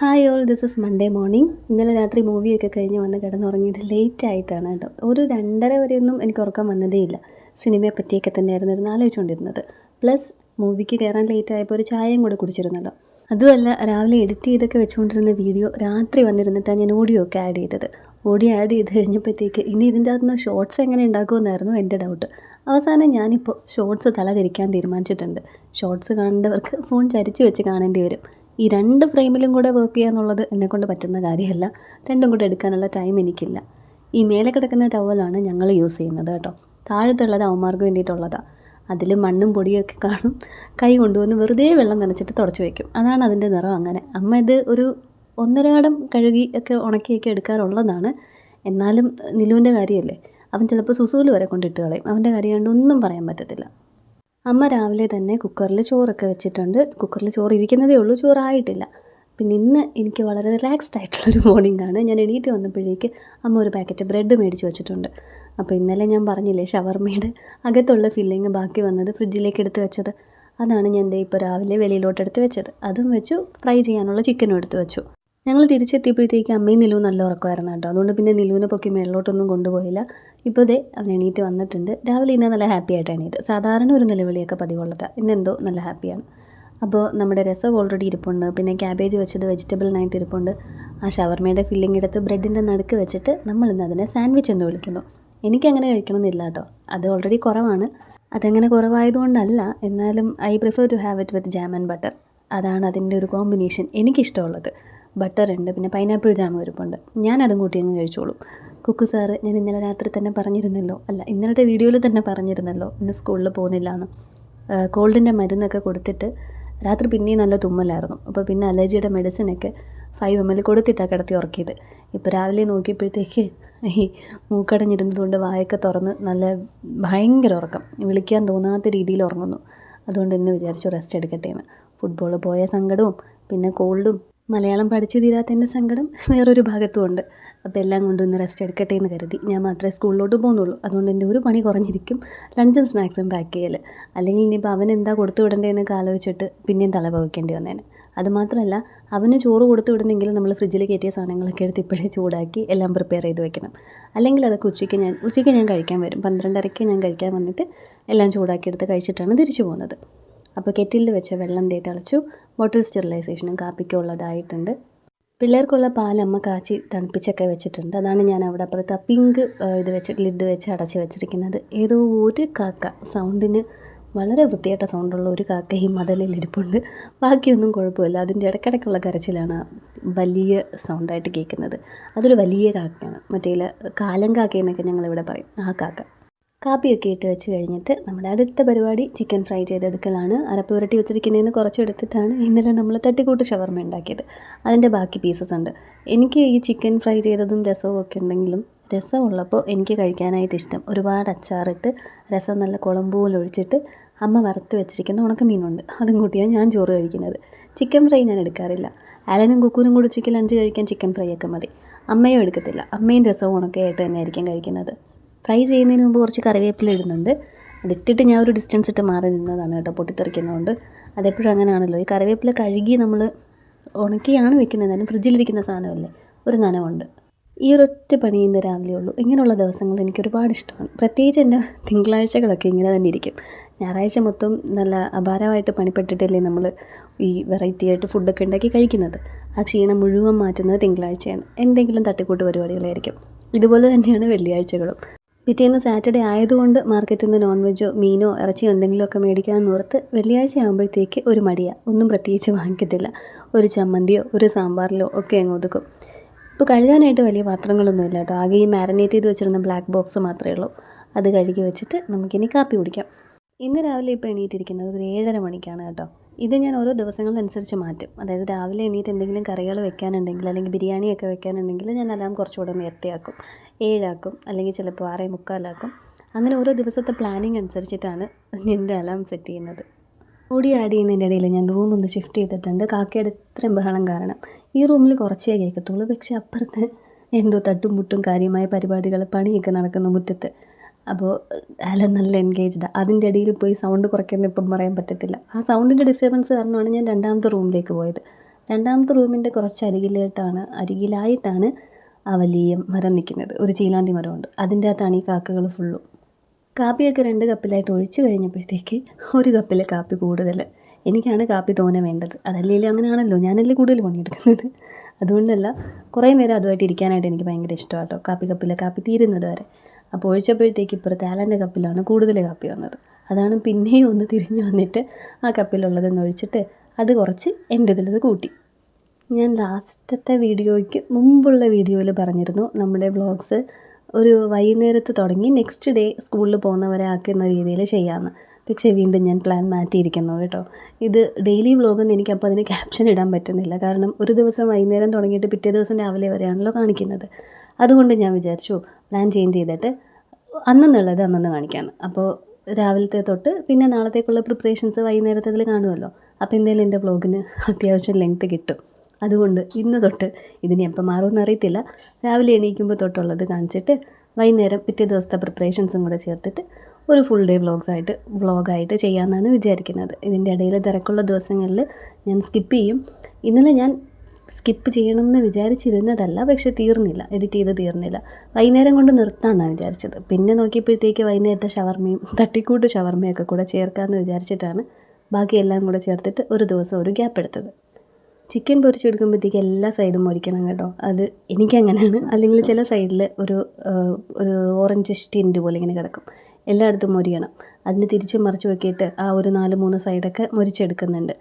Hi all, this is Monday morning. ഇന്നലെ രാത്രി മൂവിയൊക്കെ കഴിഞ്ഞ് വന്ന് കിടന്നുറങ്ങിയത് ലേറ്റ് ആയിട്ടാണ് കേട്ടോ. ഒരു 2:30 വരെയൊന്നും എനിക്ക് ഉറക്കം വന്നതേ ഇല്ല. സിനിമയെ പറ്റിയൊക്കെ തന്നെയായിരുന്നു ഇരുന്ന് ആലോചിച്ചുകൊണ്ടിരുന്നത്. പ്ലസ് മൂവിക്ക് കയറാൻ ലേറ്റ് ആയപ്പോൾ ഒരു ചായയും കൂടെ കുടിച്ചിരുന്നല്ലോ. അതുമല്ല, രാവിലെ എഡിറ്റ് ചെയ്തൊക്കെ വെച്ചുകൊണ്ടിരുന്ന വീഡിയോ രാത്രി വന്നിരുന്നിട്ടാണ് ഞാൻ ഓഡിയോ ഒക്കെ ആഡ് ചെയ്തത്. ഓഡിയോ ആഡ് ചെയ്ത് കഴിഞ്ഞപ്പോഴത്തേക്ക് ഇനി ഇതിൻ്റെ അകത്തുനിന്ന് ഷോർട്സ് എങ്ങനെ ഉണ്ടാക്കുമെന്നായിരുന്നു എൻ്റെ ഡൗട്ട്. അവസാനം ഞാനിപ്പോൾ ഷോർട്സ് തല തിരിക്കാൻ തീരുമാനിച്ചിട്ടുണ്ട്. ഷോർട്സ് കാണേണ്ടവർക്ക് ഫോൺ ചരിച്ച് വെച്ച് കാണേണ്ടി വരും. ഈ 2 ഫ്രെയിമിലും കൂടെ വർക്ക് ചെയ്യുക എന്നുള്ളത് എന്നെക്കൊണ്ട് പറ്റുന്ന കാര്യമല്ല. രണ്ടും കൂടെ എടുക്കാനുള്ള ടൈം എനിക്കില്ല. ഈ മേലെ കിടക്കുന്ന ടവലാണ് ഞങ്ങൾ യൂസ് ചെയ്യുന്നത് കേട്ടോ. താഴത്തുള്ളത് അവന്മാർക്ക് വേണ്ടിയിട്ടുള്ളതാണ്. അതിൽ മണ്ണും പൊടിയൊക്കെ കാണും. കൈ കൊണ്ടുവന്ന് വെറുതെ വെള്ളം നനച്ചിട്ട് തുടച്ച് വയ്ക്കും. അതാണ് അതിൻ്റെ നിറം. അങ്ങനെ അമ്മ ഇത് ഒരു 1.5 കടം കഴുകി ഒക്കെ ഉണക്കിയൊക്കെ എടുക്കാറുള്ളതാണ്. എന്നാലും നിലുവിൻ്റെ കാര്യമല്ലേ, അവൻ ചിലപ്പോൾ സുസൂല് വരെ കൊണ്ടിട്ട് കളയും. അവൻ്റെ കാര്യം കൊണ്ട് ഒന്നും പറയാൻ പറ്റത്തില്ല. അമ്മ രാവിലെ തന്നെ കുക്കറിൽ ചോറൊക്കെ വെച്ചിട്ടുണ്ട്. കുക്കറിൽ ചോറ് ഇരിക്കുന്നതേ ഉള്ളൂ, ചോറായിട്ടില്ല. പിന്നെ ഇന്ന് എനിക്ക് വളരെ റിലാക്സ്ഡ് ആയിട്ടുള്ളൊരു മോർണിംഗ് ആണ്. ഞാൻ എണീറ്റ് വന്നപ്പോഴേക്ക് അമ്മ ഒരു പാക്കറ്റ് ബ്രെഡ് മേടിച്ച് വെച്ചിട്ടുണ്ട്. അപ്പോൾ ഇന്നലെ ഞാൻ പറഞ്ഞില്ലേ, ഷവർമയുടെ അകത്തുള്ള ഫില്ലിങ് ബാക്കി വന്നത് ഫ്രിഡ്ജിലേക്ക് എടുത്ത് വെച്ചത്. അതാണ് ഞാൻ ദേ ഇപ്പോൾ രാവിലെ വെളിയിലോട്ട് എടുത്ത് വെച്ചത്. അതും വെച്ചു. ഫ്രൈ ചെയ്യാനുള്ള ചിക്കനും എടുത്ത് വെച്ചു. ഞങ്ങൾ തിരിച്ചെത്തിയപ്പോഴത്തേക്ക് അമ്മയും നിലുവും നല്ല ഉറക്കമായിരുന്നു കേട്ടോ. അതുകൊണ്ട് പിന്നെ നിലുവിനെ പൊക്കി മേളിലോട്ടൊന്നും കൊണ്ടുപോയില്ല. ഇപ്പോൾ ദേ അവൻ എണീറ്റ് വന്നിട്ടുണ്ട്. രാവിലെ ഇന്ന് നല്ല ഹാപ്പി ആയിട്ട് എണീറ്റ്. സാധാരണ ഒരു നിലവിളിയൊക്കെ പതിവുള്ളതാണ്. ഇന്നെന്തോ നല്ല ഹാപ്പിയാണ്. അപ്പോൾ നമ്മുടെ രസം ഓൾറെഡി ഇരിപ്പുണ്ട്. പിന്നെ ക്യാബേജ് വെച്ചത് വെജിറ്റബിളിനായിട്ട് ഇരിപ്പുണ്ട്. ആ ഷവർമയുടെ ഫില്ലിംഗ് എടുത്ത് ബ്രെഡിൻ്റെ നടുക്ക് വെച്ചിട്ട് നമ്മളിന്ന് അതിനെ സാൻഡ്വിച്ച് എന്ന് വിളിക്കുന്നു. എനിക്കങ്ങനെ കഴിക്കണമെന്നില്ല കേട്ടോ. അത് ഓൾറെഡി കുറവാണ്. അതങ്ങനെ കുറവായതുകൊണ്ടല്ല, എന്നാലും I prefer to have it with jam and butter. അതാണ് അതിൻ്റെ ഒരു കോമ്പിനേഷൻ എനിക്കിഷ്ടമുള്ളത്. ബട്ടർ ഉണ്ട്, പിന്നെ പൈനാപ്പിൾ ജാം ഇരിപ്പുണ്ട്. ഞാനതും കൂട്ടി അങ്ങ് കഴിച്ചോളും. കുക്കു സാറ് ഞാൻ ഇന്നലെ രാത്രി തന്നെ പറഞ്ഞിരുന്നല്ലോ, അല്ല ഇന്നലത്തെ വീഡിയോയിൽ തന്നെ പറഞ്ഞിരുന്നല്ലോ, ഇന്ന് സ്കൂളിൽ പോകുന്നില്ല എന്ന്. കോൾഡിൻ്റെ മരുന്നൊക്കെ കൊടുത്തിട്ട് രാത്രി പിന്നെയും നല്ല തുമ്മലായിരുന്നു. അപ്പോൾ പിന്നെ അലർജിയുടെ മെഡിസിനൊക്കെ 5 ml കൊടുത്തിട്ടാണ് കിടത്തി ഉറക്കിയത്. ഇപ്പോൾ രാവിലെ നോക്കിയപ്പോഴത്തേക്ക് ഈ മൂക്കടഞ്ഞിരുന്നതുകൊണ്ട് വായൊക്കെ തുറന്ന് നല്ല ഭയങ്കര ഉറക്കം, വിളിക്കാൻ തോന്നാത്ത രീതിയിൽ ഉറങ്ങുന്നു. അതുകൊണ്ട് ഇന്ന് വിചാരിച്ചു റെസ്റ്റ് എടുക്കട്ടെ എന്ന്. ഫുട്ബോൾ പോയ സങ്കടവും പിന്നെ കോൾഡും മലയാളം പഠിച്ചു തീരാത്തതിൻ്റെ സങ്കടം വേറൊരു ഭാഗത്തും ഉണ്ട്. അപ്പോൾ എല്ലാം കൊണ്ടും ഇന്ന് റെസ്റ്റ് എടുക്കട്ടെ എന്ന് കരുതി. ഞാൻ മാത്രമേ സ്കൂളിലോട്ട് പോകുന്നുള്ളൂ. അതുകൊണ്ട് എൻ്റെ ഒരു പണി കുറഞ്ഞിരിക്കും, ലഞ്ചും സ്നാക്സും പാക്ക് ചെയ്യൽ. അല്ലെങ്കിൽ ഇനിയിപ്പോൾ അവൻ എന്താ കൊടുത്തു വിടേണ്ടതെന്നൊക്കെ ആലോചിച്ചിട്ട് പിന്നെയും തല പുകയ്ക്കേണ്ടി വന്നേനെ. അതുമാത്രമല്ല, അവന് ചോറ് കൊടുത്തു വിടണമെങ്കിൽ നമ്മൾ ഫ്രിഡ്ജിൽ കയറ്റിയ സാധനങ്ങളൊക്കെ എടുത്ത് ഇപ്പോഴേ ചൂടാക്കി എല്ലാം പ്രിപ്പയർ ചെയ്ത് വെക്കണം. അല്ലെങ്കിൽ അതൊക്കെ ഉച്ചയ്ക്ക് ഞാൻ കഴിക്കാൻ വരും. 12:30 ഞാൻ കഴിക്കാൻ വന്നിട്ട് എല്ലാം ചൂടാക്കി എടുത്ത് കഴിച്ചിട്ടാണ് തിരിച്ചു പോകുന്നത്. അപ്പോൾ കെറ്റിലിൽ വെച്ച വെള്ളം തിളച്ചു. ബോട്ടിൽ സ്റ്റെറിലൈസേഷനും കാപ്പിക്കും ഉള്ളതായിട്ടുണ്ട്. പിള്ളേർക്കുള്ള പാൽ അമ്മ കാച്ചി തണുപ്പിച്ചൊക്കെ വെച്ചിട്ടുണ്ട്. അതാണ് ഞാൻ അവിടെ അപ്പുറത്ത് പിങ്ക് ഇത് വെച്ചിട്ട് ലിഡ് വെച്ച് അടച്ച് വെച്ചിരിക്കുന്നത്. ഏതോ ഒരു കാക്ക, സൗണ്ടിന് വളരെ വൃത്തിയായിട്ട സൗണ്ടുള്ള ഒരു കാക്ക ഈ മതിലിൽ ഇരിപ്പുണ്ട്. ബാക്കിയൊന്നും കുഴപ്പമില്ല. അതിൻ്റെ ഇടയ്ക്കിടയ്ക്കുള്ള കരച്ചിലാണ് വലിയ സൗണ്ടായിട്ട് കേൾക്കുന്നത്. അതൊരു വലിയ കാക്കയാണ്. മറ്റേ കാലം കാക്കയെന്നൊക്കെ ഞങ്ങളിവിടെ പറയും, ആ കാക്ക. കാപ്പിയൊക്കെ ഇട്ട് വെച്ച് കഴിഞ്ഞിട്ട് നമ്മുടെ അടുത്ത പരിപാടി ചിക്കൻ ഫ്രൈ ചെയ്തെടുക്കലാണ്. അരപ്പ് പുരട്ടി വെച്ചിരിക്കുന്നതിന് കുറച്ചെടുത്തിട്ടാണ് ഇന്നലെ നമ്മൾ തട്ടിക്കൂട്ട് ഷവർമ ഉണ്ടാക്കിയത്. അതിൻ്റെ ബാക്കി പീസസ് ഉണ്ട്. എനിക്ക് ഈ ചിക്കൻ ഫ്രൈ ചെയ്തതും രസവും ഒക്കെ ഉണ്ടെങ്കിലും, രസം ഉള്ളപ്പോൾ എനിക്ക് കഴിക്കാനായിട്ട് ഇഷ്ടം ഒരുപാട് അച്ചാറിട്ട് രസം നല്ല കുളമ്പ് പോലെ ഒഴിച്ചിട്ട് അമ്മ വറുത്ത് വെച്ചിരിക്കുന്ന ഉണക്കമീനുണ്ട്, അതും കൂട്ടിയാണ് ഞാൻ ചോറ് കഴിക്കുന്നത്. ചിക്കൻ ഫ്രൈ ഞാൻ എടുക്കാറില്ല. ആലനും കുക്കൂനും കൂടി ഉച്ചയ്ക്ക് ലഞ്ച് കഴിക്കാൻ ചിക്കൻ ഫ്രൈ ഒക്കെ മതി. അമ്മയും എടുക്കത്തില്ല. അമ്മയും രസവും ഉണക്കയായിട്ട് തന്നെ ആയിരിക്കും കഴിക്കുന്നത്. ഫ്രൈ ചെയ്യുന്നതിന് മുമ്പ് കുറച്ച് കറിവേപ്പില ഇടുന്നുണ്ട്. അതിട്ടിട്ട് ഞാൻ ഒരു ഡിസ്റ്റൻസ് ഇട്ട് മാറി നിന്നതാണ് കേട്ടോ, പൊട്ടിത്തെറിക്കുന്നതുകൊണ്ട്. അതെപ്പോഴും അങ്ങനെയാണല്ലോ, ഈ കറിവേപ്പില കഴുകി നമ്മൾ ഉണക്കിയാണ് വെക്കുന്നത്. അതിന് ഫ്രിഡ്ജിലിരിക്കുന്ന സാധനമല്ലേ, ഒരു നനവുണ്ട്. ഈ ഒരൊറ്റ പണി ഇന്ന് രാവിലെ ഉള്ളൂ. ഇങ്ങനെയുള്ള ദിവസങ്ങൾ എനിക്ക് ഒരുപാട് ഇഷ്ടമാണ്. പ്രത്യേകിച്ച് എൻ്റെ തിങ്കളാഴ്ചകളൊക്കെ ഇങ്ങനെ തന്നെ ഇരിക്കും. ഞായറാഴ്ച മൊത്തം നല്ല അപാരമായിട്ട് പണിപ്പെട്ടിട്ടല്ലേ നമ്മൾ ഈ വെറൈറ്റി ആയിട്ട് ഫുഡൊക്കെ ഉണ്ടാക്കി കഴിക്കുന്നത്. ആ ക്ഷീണം മുഴുവൻ മാറ്റുന്നത് തിങ്കളാഴ്ചയാണ്. എന്തെങ്കിലും തട്ടിക്കൂട്ട് പരിപാടികളായിരിക്കും. ഇതുപോലെ തന്നെയാണ് വെള്ളിയാഴ്ചകളും. പിറ്റേന്ന് സാറ്റർഡേ ആയതുകൊണ്ട് മാർക്കറ്റിൽ നിന്ന് നോൺ വെജോ മീനോ ഇറച്ചിയോ എന്തെങ്കിലുമൊക്കെ മേടിക്കാമെന്ന് ഓർത്ത് വെള്ളിയാഴ്ച ആകുമ്പോഴത്തേക്ക് ഒരു മടിയാണ്. ഒന്നും പ്രത്യേകിച്ച് വാങ്ങിക്കത്തില്ല. ഒരു ചമ്മന്തിയോ ഒരു സാമ്പാറിലോ ഒക്കെ അങ്ങ് ഒതുക്കും. ഇപ്പോൾ കഴുകാനായിട്ട് വലിയ പാത്രങ്ങളൊന്നും ഇല്ല കേട്ടോ. ആകെ ഈ മാരിനേറ്റ് ചെയ്ത് വെച്ചിരുന്ന ബ്ലാക്ക് ബോക്സ് മാത്രമേ ഉള്ളൂ. അത് കഴുകി വെച്ചിട്ട് നമുക്കിനി കാപ്പി കുടിക്കാം. ഇന്ന് രാവിലെ ഇപ്പോൾ എണീറ്റിരിക്കുന്നത് ഒരു 7:30 മണിക്കാണ് കേട്ടോ. ഇത് ഞാൻ ഓരോ ദിവസങ്ങളനുസരിച്ച് മാറ്റും. അതായത് രാവിലെ എണീറ്റ് എന്തെങ്കിലും കറികൾ വെക്കാനുണ്ടെങ്കിൽ, അല്ലെങ്കിൽ ബിരിയാണിയൊക്കെ വെക്കാനുണ്ടെങ്കിൽ ഞാൻ അലാം കുറച്ചുകൂടെ നേരത്തെയാക്കും. 7 ആക്കും, അല്ലെങ്കിൽ ചിലപ്പോൾ 6:45 അങ്ങനെ ഓരോ ദിവസത്തെ പ്ലാനിങ് അനുസരിച്ചിട്ടാണ് എൻ്റെ അലാം സെറ്റ് ചെയ്യുന്നത്. ഓടി ആഡ് ചെയ്യുന്നതിൻ്റെ ഇടയിൽ ഞാൻ റൂം ഒന്ന് ഷിഫ്റ്റ് ചെയ്തിട്ടുണ്ട്. കാക്കയുടെ ഇത്രയും ബഹളം കാരണം ഈ റൂമിൽ കുറച്ചേ കേൾക്കത്തുള്ളൂ. പക്ഷേ അപ്പുറത്ത് എന്തോ തട്ടും മുട്ടും കാര്യമായ പരിപാടികൾ, പണിയൊക്കെ നടക്കുന്ന മുറ്റത്ത്. അപ്പോൾ അയാൾ നല്ല എൻഗേജ്ഡാണ്. അതിൻ്റെ ഇടയിൽ പോയി സൗണ്ട് കുറയ്ക്കുന്ന ഇപ്പം പറയാൻ പറ്റത്തില്ല. ആ സൗണ്ടിൻ്റെ ഡിസ്റ്റർബൻസ് കാരണമാണ് ഞാൻ രണ്ടാമത്തെ റൂമിലേക്ക് പോയത്. രണ്ടാമത്തെ റൂമിൻ്റെ കുറച്ച് അരികിലായിട്ടാണ് ആ വലിയ മരം നിൽക്കുന്നത്. ഒരു ചീലാന്തി മരമുണ്ട്, അതിൻ്റെ അകത്താണ് ഈ കാക്കകൾ ഫുള്ളും. കാപ്പിയൊക്കെ 2 കപ്പിലായിട്ട് ഒഴിച്ച് കഴിഞ്ഞപ്പോഴത്തേക്ക് 1 കപ്പിൽ കാപ്പി കൂടുതൽ. എനിക്കാണ് കാപ്പി തോനെ വേണ്ടത്. അതല്ലേലും അങ്ങനെയാണല്ലോ, ഞാനല്ലേ കൂടുതൽ പണിയെടുക്കുന്നത്. അതുകൊണ്ടല്ല, കുറേ നേരം അതുമായിട്ട് ഇരിക്കാനായിട്ട് എനിക്ക് ഭയങ്കര ഇഷ്ടമാണ് കേട്ടോ, കപ്പിലെ കാപ്പി തീരുന്നത് വരെ. അപ്പോൾ ഒഴിച്ചപ്പോഴത്തേക്ക് ഇപ്പുറത്തെ ആലൻ്റെ കപ്പിലാണ് കൂടുതൽ കാപ്പി വന്നത്. അതാണ് പിന്നെയും ഒന്ന് തിരിഞ്ഞ് വന്നിട്ട് ആ കപ്പിലുള്ളതെന്ന് ഒഴിച്ചിട്ട് അത് കുറച്ച് എൻ്റെ ഇതിലത് കൂട്ടി. ഞാൻ ലാസ്റ്റത്തെ വീഡിയോയ്ക്ക് മുമ്പുള്ള വീഡിയോയിൽ പറഞ്ഞിരുന്നു നമ്മുടെ വ്ളോഗ്സ് ഒരു വൈകുന്നേരത്ത് തുടങ്ങി നെക്സ്റ്റ് ഡേ സ്കൂളിൽ പോകുന്നവരെ ആക്കുന്ന രീതിയിൽ ചെയ്യാമെന്ന്. പക്ഷേ വീണ്ടും ഞാൻ പ്ലാൻ മാറ്റിയിരിക്കുന്നു കേട്ടോ. ഇത് ഡെയിലി വ്ളോഗൊന്നും എനിക്കപ്പോൾ അതിന് ക്യാപ്ഷൻ ഇടാൻ പറ്റുന്നില്ല. കാരണം ഒരു ദിവസം വൈകുന്നേരം തുടങ്ങിയിട്ട് പിറ്റേ ദിവസം രാവിലെ വരെയാണല്ലോ കാണിക്കുന്നത്. അതുകൊണ്ട് ഞാൻ വിചാരിച്ചു പ്ലാൻ ചേഞ്ച് ചെയ്തിട്ട് അന്നെന്നുള്ളത് അന്നന്ന് കാണിക്കാമെന്ന്. അപ്പോൾ രാവിലത്തെ തൊട്ട് പിന്നെ നാളത്തേക്കുള്ള പ്രിപ്പറേഷൻസ് വൈകുന്നേരത്തെ ഇതിൽ കാണുമല്ലോ. അപ്പോൾ എന്തായാലും എൻ്റെ വ്ളോഗിന് അത്യാവശ്യം ലെങ്ത്ത് കിട്ടും. അതുകൊണ്ട് ഇന്ന് തൊട്ട് ഇതിന് എപ്പോൾ മാറുമെന്ന് അറിയത്തില്ല. രാവിലെ എണീക്കുമ്പോൾ തൊട്ടുള്ളത് കാണിച്ചിട്ട് വൈകുന്നേരം പിറ്റേ ദിവസത്തെ പ്രിപ്പറേഷൻസും കൂടെ ചേർത്തിട്ട് ഒരു ഫുൾ ഡേ വ്ളോഗായിട്ട് ചെയ്യാമെന്നാണ് വിചാരിക്കുന്നത്. ഇതിൻ്റെ ഇടയിൽ തിരക്കുള്ള ദിവസങ്ങളിൽ ഞാൻ സ്കിപ്പ് ചെയ്യും. ഇന്നലെ ഞാൻ സ്കിപ്പ് ചെയ്യണമെന്ന് വിചാരിച്ചിരുന്നതല്ല, പക്ഷേ എഡിറ്റ് ചെയ്ത് തീർന്നില്ല. വൈകുന്നേരം കൊണ്ട് നിർത്താമെന്നാണ് വിചാരിച്ചത്. പിന്നെ നോക്കിയപ്പോഴത്തേക്ക് വൈകുന്നേരത്തെ ഷവർമയും തട്ടിക്കൂട്ട് ഷവർമയൊക്കെ കൂടെ ചേർക്കാമെന്ന് വിചാരിച്ചിട്ടാണ് ബാക്കിയെല്ലാം കൂടെ ചേർത്തിട്ട് ഒരു ദിവസം ഒരു ഗ്യാപ്പ് എടുത്തത്. ചിക്കൻ പൊരിച്ചെടുക്കുമ്പോഴത്തേക്ക് എല്ലാ സൈഡും മൊരിക്കണം കേട്ടോ. അത് എനിക്കങ്ങനെയാണ്. അല്ലെങ്കിൽ ചില സൈഡിൽ ഒരു ഓറഞ്ച് ടിൻറ്റ് പോലെ ഇങ്ങനെ കിടക്കും. എല്ലായിടത്തും മൊരിയണം. അതിന് തിരിച്ചും മറിച്ച് നോക്കിയിട്ട് ആ ഒരു 4-3 സൈഡൊക്കെ മൊരിച്ചെടുക്കുന്നുണ്ട്.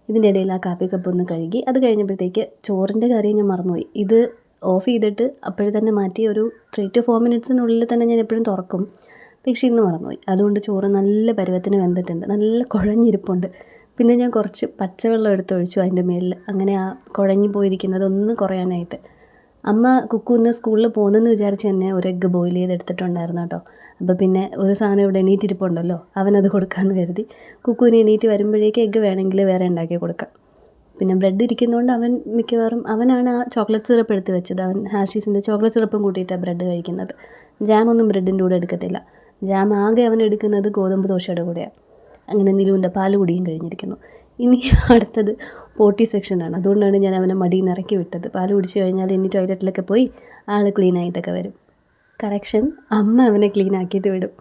ഇതിൻ്റെ ഇടയിൽ ആ കാപ്പി കപ്പ് ഒന്ന് കഴുകി. അത് കഴിഞ്ഞപ്പോഴത്തേക്ക് ചോറിൻ്റെ കാര്യം ഞാൻ മറന്നുപോയി. ഇത് ഓഫ് ചെയ്തിട്ട് അപ്പോഴേ തന്നെ മാറ്റി ഒരു 3 to 4 മിനിറ്റ്സിനുള്ളിൽ തന്നെ ഞാൻ എപ്പോഴും തുറക്കും. പക്ഷേ ഇന്ന് മറന്നുപോയി. അതുകൊണ്ട് ചോറ് നല്ല പരുവത്തിന് വെന്തിട്ടുണ്ട്, നല്ല കുഴഞ്ഞിരിപ്പുണ്ട്. പിന്നെ ഞാൻ കുറച്ച് പച്ചവെള്ളം എടുത്തൊഴിച്ചു അതിൻ്റെ മേലിൽ. അങ്ങനെ ആ കുഴഞ്ഞു പോയിരിക്കുന്നത് ഒന്ന് കുറയാനായിട്ട്. അമ്മ കുക്കുന്ന് സ്കൂളിൽ പോകുന്നെന്ന് വിചാരിച്ച് തന്നെ ഒരു എഗ്ഗ് ബോയിൽ ചെയ്തെടുത്തിട്ടുണ്ടായിരുന്നു കേട്ടോ. അപ്പോൾ പിന്നെ ഒരു സാധനം ഇവിടെ എണീറ്റിരിപ്പുണ്ടല്ലോ, അവനത് കൊടുക്കാമെന്ന് കരുതി കുക്കുവിന് എണീറ്റ് വരുമ്പോഴേക്ക് എഗ്ഗ് വേണമെങ്കിൽ വേറെ ഉണ്ടാക്കി കൊടുക്കാം. പിന്നെ ബ്രെഡ് ഇരിക്കുന്നതുകൊണ്ട് അവൻ മിക്കവാറും അവനാണ് ആ ചോക്ലേറ്റ് സിറപ്പ് എടുത്ത് വെച്ചത്. അവൻ ഹാഷീസിൻ്റെ ചോക്ലേറ്റ് സിറപ്പും കൂട്ടിയിട്ടാണ് ബ്രെഡ് കഴിക്കുന്നത്. ജാമൊന്നും ബ്രെഡിൻ്റെ കൂടെ എടുക്കത്തില്ല. ജാം ആകെ അവൻ എടുക്കുന്നത് ഗോതമ്പ് ദോശയുടെ കൂടെയാണ്. അങ്ങനെ നിലുവിൻ്റെ പാല് കുടിയും കഴിഞ്ഞിരിക്കുന്നു. ഇനി അടുത്തത് പോട്ടി സെക്ഷനാണ്. അതുകൊണ്ടാണ് ഞാൻ അവനെ മടിയിൽ നിന്ന് ഇറക്കി വിട്ടത്. പാല് കുടിച്ച് കഴിഞ്ഞാൽ ഇനി ടോയ്ലറ്റിലൊക്കെ പോയി ആൾ ക്ലീനായിട്ടൊക്കെ വരും. കറക്ഷൻ, അമ്മ അവനെ ക്ലീൻ ആക്കിയിട്ട് വിടും.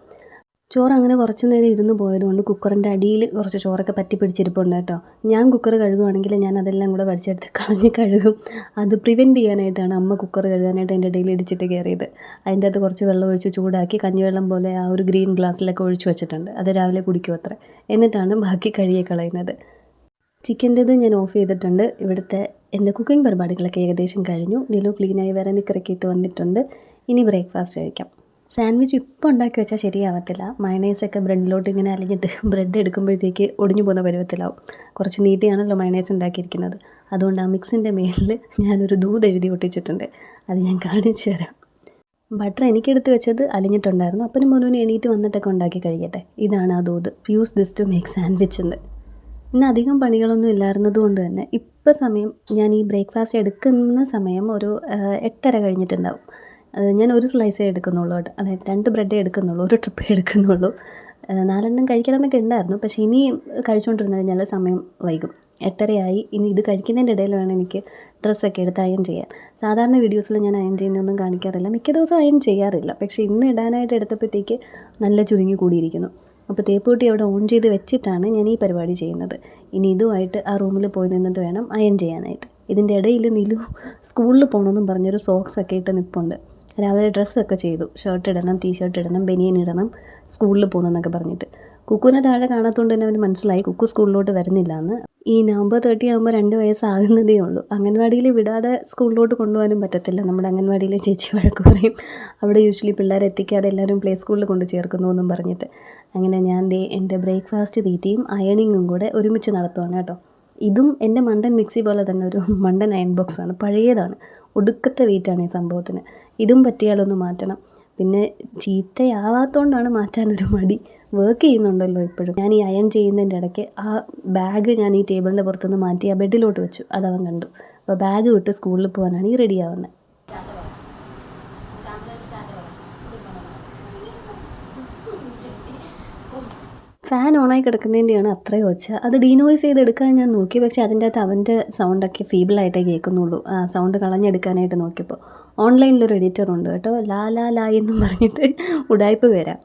ചോറ് അങ്ങനെ കുറച്ച് നേരം ഇരുന്ന് പോയതുകൊണ്ട് കുക്കറിൻ്റെ അടിയിൽ കുറച്ച് ചോറൊക്കെ പറ്റി പിടിച്ചിരിപ്പുണ്ട് കേട്ടോ. ഞാൻ കുക്കർ കഴുകുവാണെങ്കിൽ ഞാൻ അതെല്ലാം കൂടെ വടിച്ചെടുത്ത് കളഞ്ഞ് കഴുകും. അത് പ്രിവെൻറ്റ് ചെയ്യാനായിട്ടാണ് അമ്മ കുക്കർ കഴുകാനായിട്ട് എൻ്റെ ഇടയിൽ ഇടിച്ചിട്ട് കയറിയത്. അതിൻ്റെ അകത്ത് കുറച്ച് വെള്ളം ഒഴിച്ച് ചൂടാക്കി കഞ്ഞിവെള്ളം പോലെ ആ ഒരു ഗ്രീൻ ഗ്ലാസ്സിലൊക്കെ ഒഴിച്ച് വെച്ചിട്ടുണ്ട്. അത് രാവിലെ കുടിക്കും അത്ര. എന്നിട്ടാണ് ബാക്കി കഴുകി കളയുന്നത്. ചിക്കൻ്റേത് ഞാൻ ഓഫ് ചെയ്തിട്ടുണ്ട്. ഇവിടുത്തെ എൻ്റെ കുക്കിംഗ് പരിപാടികളൊക്കെ ഏകദേശം കഴിഞ്ഞു. നിലു ക്ലീനായി വേറെ നിക്കറക്കിയിട്ട് വന്നിട്ടുണ്ട്. ഇനി ബ്രേക്ക്ഫാസ്റ്റ് കഴിക്കാം. സാൻഡ്വിച്ച് ഇപ്പോൾ ഉണ്ടാക്കി വെച്ചാൽ ശരിയാവത്തില്ല. മയണൈസൊക്കെ ബ്രെഡിലോട്ട് ഇങ്ങനെ അലിഞ്ഞിട്ട് ബ്രെഡ് എടുക്കുമ്പോഴത്തേക്ക് ഒടിഞ്ഞു പോകുന്ന പരുവത്തിലാവും. കുറച്ച് നീട്ടിയാണല്ലോ മയണൈസ് ഉണ്ടാക്കിയിരിക്കുന്നത്. അതുകൊണ്ട് ആ മിക്സിൻ്റെ മേലിൽ ഞാനൊരു ദൂത് എഴുതി ഒട്ടിച്ചിട്ടുണ്ട്. അത് ഞാൻ കാണിച്ചു തരാം. ബട്ടർ എനിക്കെടുത്ത് വെച്ചത് അലിഞ്ഞിട്ടുണ്ടായിരുന്നു. അപ്പനും മോനുവിന് എണീറ്റ് വന്നിട്ടൊക്കെ ഉണ്ടാക്കി കഴിക്കട്ടെ. ഇതാണ് ആ ദൂത്. Use this to make sandwich ഉണ്ട്. ഇന്ന് അധികം പണികളൊന്നും ഇല്ലായിരുന്നത് കൊണ്ട് തന്നെ ഇപ്പോൾ സമയം ഞാൻ ഈ ബ്രേക്ക്ഫാസ്റ്റ് എടുക്കുന്ന സമയം ഒരു 8:30 കഴിഞ്ഞിട്ടുണ്ടാവും. ഞാൻ ഒരു സ്ലൈസേ എടുക്കുന്നുള്ളൂ കേട്ടോ. അതായത് 2 ബ്രെഡേ എടുക്കുന്നുള്ളൂ, ഒരു ട്രിപ്പേ എടുക്കുന്നുള്ളൂ. 4 കഴിക്കണം എന്നൊക്കെ ഉണ്ടായിരുന്നു. പക്ഷേ ഇനി കഴിച്ചുകൊണ്ടിരുന്നു കഴിഞ്ഞാൽ സമയം വൈകും. 8:30 ആയി. ഇനി ഇത് കഴിക്കുന്നതിൻ്റെ ഇടയിൽ വേണം എനിക്ക് ഡ്രസ്സൊക്കെ എടുത്ത് അയൺ ചെയ്യാൻ. സാധാരണ വീഡിയോസിൽ ഞാൻ അയൺ ചെയ്യുന്നതൊന്നും കാണിക്കാറില്ല, മിക്ക ദിവസവും അയൺ ചെയ്യാറില്ല. പക്ഷേ ഇന്ന് ഇടാനായിട്ട് എടുത്തപ്പോഴത്തേക്ക് നല്ല ചുരുങ്ങി കൂടിയിരിക്കുന്നു. അപ്പോൾ തേപ്പൂട്ടി അവിടെ ഓൺ ചെയ്ത് വെച്ചിട്ടാണ് ഞാൻ ഈ പരിപാടി ചെയ്യുന്നത്. ഇനി ഇതുമായിട്ട് ആ റൂമിൽ പോയി നിന്നിട്ട് വേണം അയൺ ചെയ്യാനായിട്ട്. ഇതിൻ്റെ ഇടയിൽ നിലു സ്കൂളിൽ പോകണമെന്നും പറഞ്ഞൊരു സോക്സൊക്കെ ഇട്ട് നിൽപ്പുണ്ട്. രാവിലെ ഡ്രസ്സൊക്കെ ചെയ്തു. ഷർട്ട് ഇടണം, ടീഷർട്ട് ഇടണം, ബനിയൻ ഇടണം, സ്കൂളിൽ പോകുന്നെന്നൊക്കെ പറഞ്ഞിട്ട്. കുക്കുവിനെ താഴെ കാണാത്തതുകൊണ്ട് തന്നെ അവന് മനസ്സിലായി കുക്കു സ്കൂളിലോട്ട് വരുന്നില്ല എന്ന്. ഈ നവംബർ 30 ആകുമ്പോൾ 2 വയസ്സാകുന്നതേ ഉള്ളൂ. അംഗൻവാടിയിൽ വിടാതെ സ്കൂളിലോട്ട് കൊണ്ടുപോകാനും പറ്റത്തില്ല. നമ്മുടെ അംഗൻവാടിയിലെ ചേച്ചി വഴക്ക് പറയും. അവിടെ യൂഷ്വലി പിള്ളേരെ എത്തിക്കാതെ എല്ലാവരും പ്ലേ സ്കൂളിൽ കൊണ്ട് ചേർക്കുന്നു എന്നും പറഞ്ഞിട്ട്. അങ്ങനെ ഞാൻ എൻ്റെ ബ്രേക്ക്ഫാസ്റ്റ് തീറ്റയും അയണിങ്ങും കൂടെ ഒരുമിച്ച് നടത്തുവാണ് കേട്ടോ. ഇതും എൻ്റെ മണ്ടൻ മിക്സി പോലെ തന്നെ ഒരു മണ്ടൻ അയൺ ബോക്സാണ്, പഴയതാണ്. ഒടുക്കത്തെ വെയിറ്റാണ് ഈ സംഭവത്തിന്. ഇതും പറ്റിയാലൊന്ന് മാറ്റണം. പിന്നെ ചീത്തയാവാത്തതുകൊണ്ടാണ് മാറ്റാനൊരു മടി. വർക്ക് ചെയ്യുന്നുണ്ടല്ലോ ഇപ്പോഴും. ഞാൻ ഈ അയൺ ചെയ്യുന്നതിൻ്റെ ഇടയ്ക്ക് ആ ബാഗ് ഞാൻ ഈ ടേബിളിൻ്റെ പുറത്തുനിന്ന് മാറ്റി ആ ബെഡിലോട്ട് വെച്ചു. അതവൻ കണ്ടു. അപ്പോൾ ബാഗ് വിട്ട് സ്കൂളിൽ പോകാനാണ് ഈ റെഡി ആവുന്നത്. ഫാൻ ഓണായി കിടക്കുന്നതിൻ്റെയാണ് അത്രയും ഒച്ച. അത് ഡീനോയ്സ് ചെയ്തെടുക്കാൻ ഞാൻ നോക്കി. പക്ഷേ അതിൻ്റെ അകത്ത് അവൻ്റെ സൗണ്ടൊക്കെ ഫീബിളായിട്ടേ കേൾക്കുന്നുള്ളൂ. ആ സൗണ്ട് കളഞ്ഞെടുക്കാനായിട്ട് നോക്കിയപ്പോൾ ഓൺലൈനിലൊരു എഡിറ്ററുണ്ട് കേട്ടോ. ലാ ലാ ലാ എന്നും പറഞ്ഞിട്ട് ഉഡായിപ്പ് വരാം.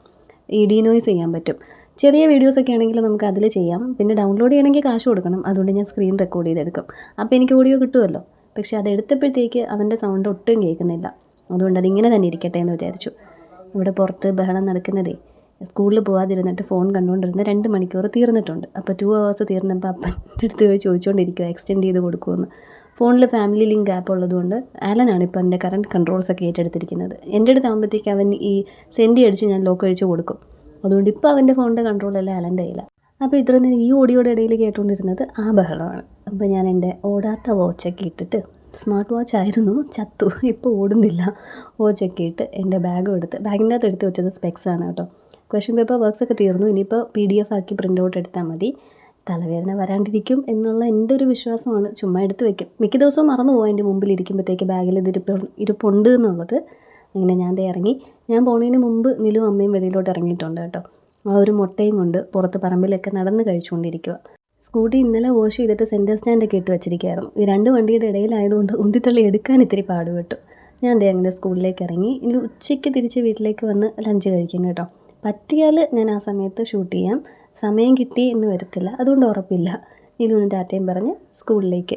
ഈ ഡീനോയ്സ് ചെയ്യാൻ പറ്റും. ചെറിയ വീഡിയോസൊക്കെ ആണെങ്കിൽ നമുക്ക് അതിൽ ചെയ്യാം. പിന്നെ ഡൗൺലോഡ് ചെയ്യണമെങ്കിൽ കാശ് കൊടുക്കണം. അതുകൊണ്ട് ഞാൻ സ്ക്രീൻ റെക്കോർഡ് ചെയ്തെടുക്കും. അപ്പോൾ എനിക്ക് ഓഡിയോ കിട്ടുമല്ലോ. പക്ഷേ അതെടുത്തപ്പോഴത്തേക്ക് അവൻ്റെ സൗണ്ട് ഒട്ടും കേൾക്കുന്നില്ല. അതുകൊണ്ട് അതിങ്ങനെ തന്നെ ഇരിക്കട്ടെ എന്ന് വിചാരിച്ചു. ഇവിടെ പുറത്ത് ബഹളം നടക്കുന്നതേ, സ്കൂളിൽ പോകാതിരുന്നിട്ട് ഫോൺ കണ്ടുകൊണ്ടിരുന്ന 2 മണിക്കൂർ തീർന്നിട്ടുണ്ട്. അപ്പോൾ 2 hours തീർന്നപ്പോൾ അപ്പൻ്റെ അടുത്ത് പോയി ചോദിച്ചുകൊണ്ടിരിക്കുക എക്സ്റ്റെൻഡ് ചെയ്ത് കൊടുക്കുമെന്ന്. ഫോണിൽ ഫാമിലി ലിങ്ക് ആപ്പ് ഉള്ളതുകൊണ്ട് ആലനാണ് ഇപ്പോൾ അതിൻ്റെ കറണ്ട് കൺട്രോൾസൊക്കെ ഏറ്റെടുത്തിരിക്കുന്നത്. എൻ്റെ അടുത്താകുമ്പോഴത്തേക്ക് അവൻ ഈ സെൻഡി അടിച്ച് ഞാൻ ലോക്ക് അഴിച്ച് കൊടുക്കും. അതുകൊണ്ട് ഇപ്പോൾ അവൻ്റെ ഫോണിൻ്റെ കൺട്രോളെല്ലാം അലൻ്റെ കയ്യിലാണ്. അപ്പോൾ ഇത്ര നേരം ഈ ഓഡിയോയുടെ ഇടയിൽ കേട്ടുകൊണ്ടിരുന്നത് ആ ബഹളമാണ്. അപ്പോൾ ഞാൻ എൻ്റെ ഓടാത്ത വാച്ചൊക്കെ ഇട്ടിട്ട്, സ്മാർട്ട് വാച്ച് ആയിരുന്നു, ചത്തു, ഇപ്പോൾ ഓടുന്നില്ല. വാച്ചൊക്കെ ഇട്ട് എൻ്റെ ബാഗും എടുത്ത്, ബാഗിൻ്റെ അകത്ത് എടുത്ത് വെച്ചത് സ്പെക്സാണ് കേട്ടോ. ക്വസ്റ്റ്യൻ പേപ്പർ വർക്ക്സൊക്കെ തീർന്നു. ഇനിയിപ്പോൾ PDF ആക്കി പ്രിൻ്റ് ഔട്ട് എടുത്താൽ മതി. തലവേദന വരാണ്ടിരിക്കും എന്നുള്ള എൻ്റെ ഒരു വിശ്വാസമാണ്. ചുമ്മാ എടുത്ത് വെക്കും. മിക്ക ദിവസവും മറന്നു പോകും എൻ്റെ മുമ്പിൽ ഇരിക്കുമ്പോഴത്തേക്ക് ബാഗിൽ ഇരിപ്പുണ്ട് എന്നുള്ളത്. അങ്ങനെ ഞാൻ ദേ ഇറങ്ങി. ഞാൻ പോണതിന് മുമ്പ് നിലും അമ്മയും വെളിയിലോട്ട് ഇറങ്ങിയിട്ടുണ്ട് കേട്ടോ. ആ ഒരു മുട്ടയും കൊണ്ട് പുറത്ത് പറമ്പിലൊക്കെ നടന്ന് കഴിച്ചുകൊണ്ടിരിക്കുക. സ്കൂട്ടി ഇന്നലെ വാഷ് ചെയ്തിട്ട് സെൻറ്റർ സ്റ്റാൻഡൊക്കെ ഇട്ട് വെച്ചിരിക്കുകയായിരുന്നു. ഈ 2 വണ്ടിയുടെ ഇടയിലായതുകൊണ്ട് ഉന്തിത്തള്ളി എടുക്കാൻ ഇത്തിരി പാടുപെട്ടു. ഞാൻ ദേ അങ്ങനെ സ്കൂളിലേക്ക് ഇറങ്ങി. ഇനി ഉച്ചയ്ക്ക് തിരിച്ച് വീട്ടിലേക്ക് വന്ന് ലഞ്ച് കഴിക്കും കേട്ടോ. പറ്റിയാൽ ഞാൻ ആ സമയത്ത് ഷൂട്ട് ചെയ്യാം. സമയം കിട്ടി എന്ന് വരത്തില്ല, അതുകൊണ്ട് ഉറപ്പില്ല. നിലുവിന് ടാറ്റയും പറഞ്ഞ് സ്കൂളിലേക്ക്.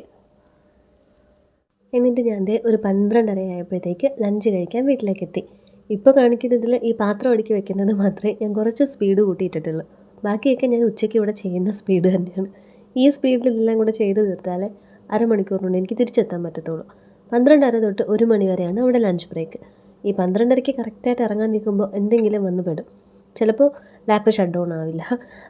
എന്നിട്ട് ഞാൻ ദേ ഒരു 12:30 ആയപ്പോഴത്തേക്ക് ലഞ്ച് കഴിക്കാൻ വീട്ടിലേക്ക് എത്തി. ഇപ്പോൾ കാണിക്കുന്നതിൽ ഈ പാത്രം അടുക്കി വെക്കുന്നത് മാത്രമേ ഞാൻ കുറച്ച് സ്പീഡ് കൂട്ടിയിട്ടിട്ടുള്ളൂ. ബാക്കിയൊക്കെ ഞാൻ ഉച്ചയ്ക്ക് ഇവിടെ ചെയ്യുന്ന സ്പീഡ് തന്നെയാണ്. ഈ സ്പീഡിൽ ഇതെല്ലാം കൂടെ ചെയ്ത് തീർത്താൽ അരമണിക്കൂറിനുള്ളിൽ എനിക്ക് തിരിച്ചെത്താൻ പറ്റത്തുള്ളൂ. 12:30 തൊട്ട് 1 മണി വരെയാണ് ഇവിടെ ലഞ്ച് ബ്രേക്ക്. ഈ 12:30 കറക്റ്റായിട്ട് ഇറങ്ങാൻ നിൽക്കുമ്പോൾ എന്തെങ്കിലും വന്ന് പെടും. ചിലപ്പോൾ ലാപ്പ് ഷട്ട് ഡൗൺ ആവില്ല,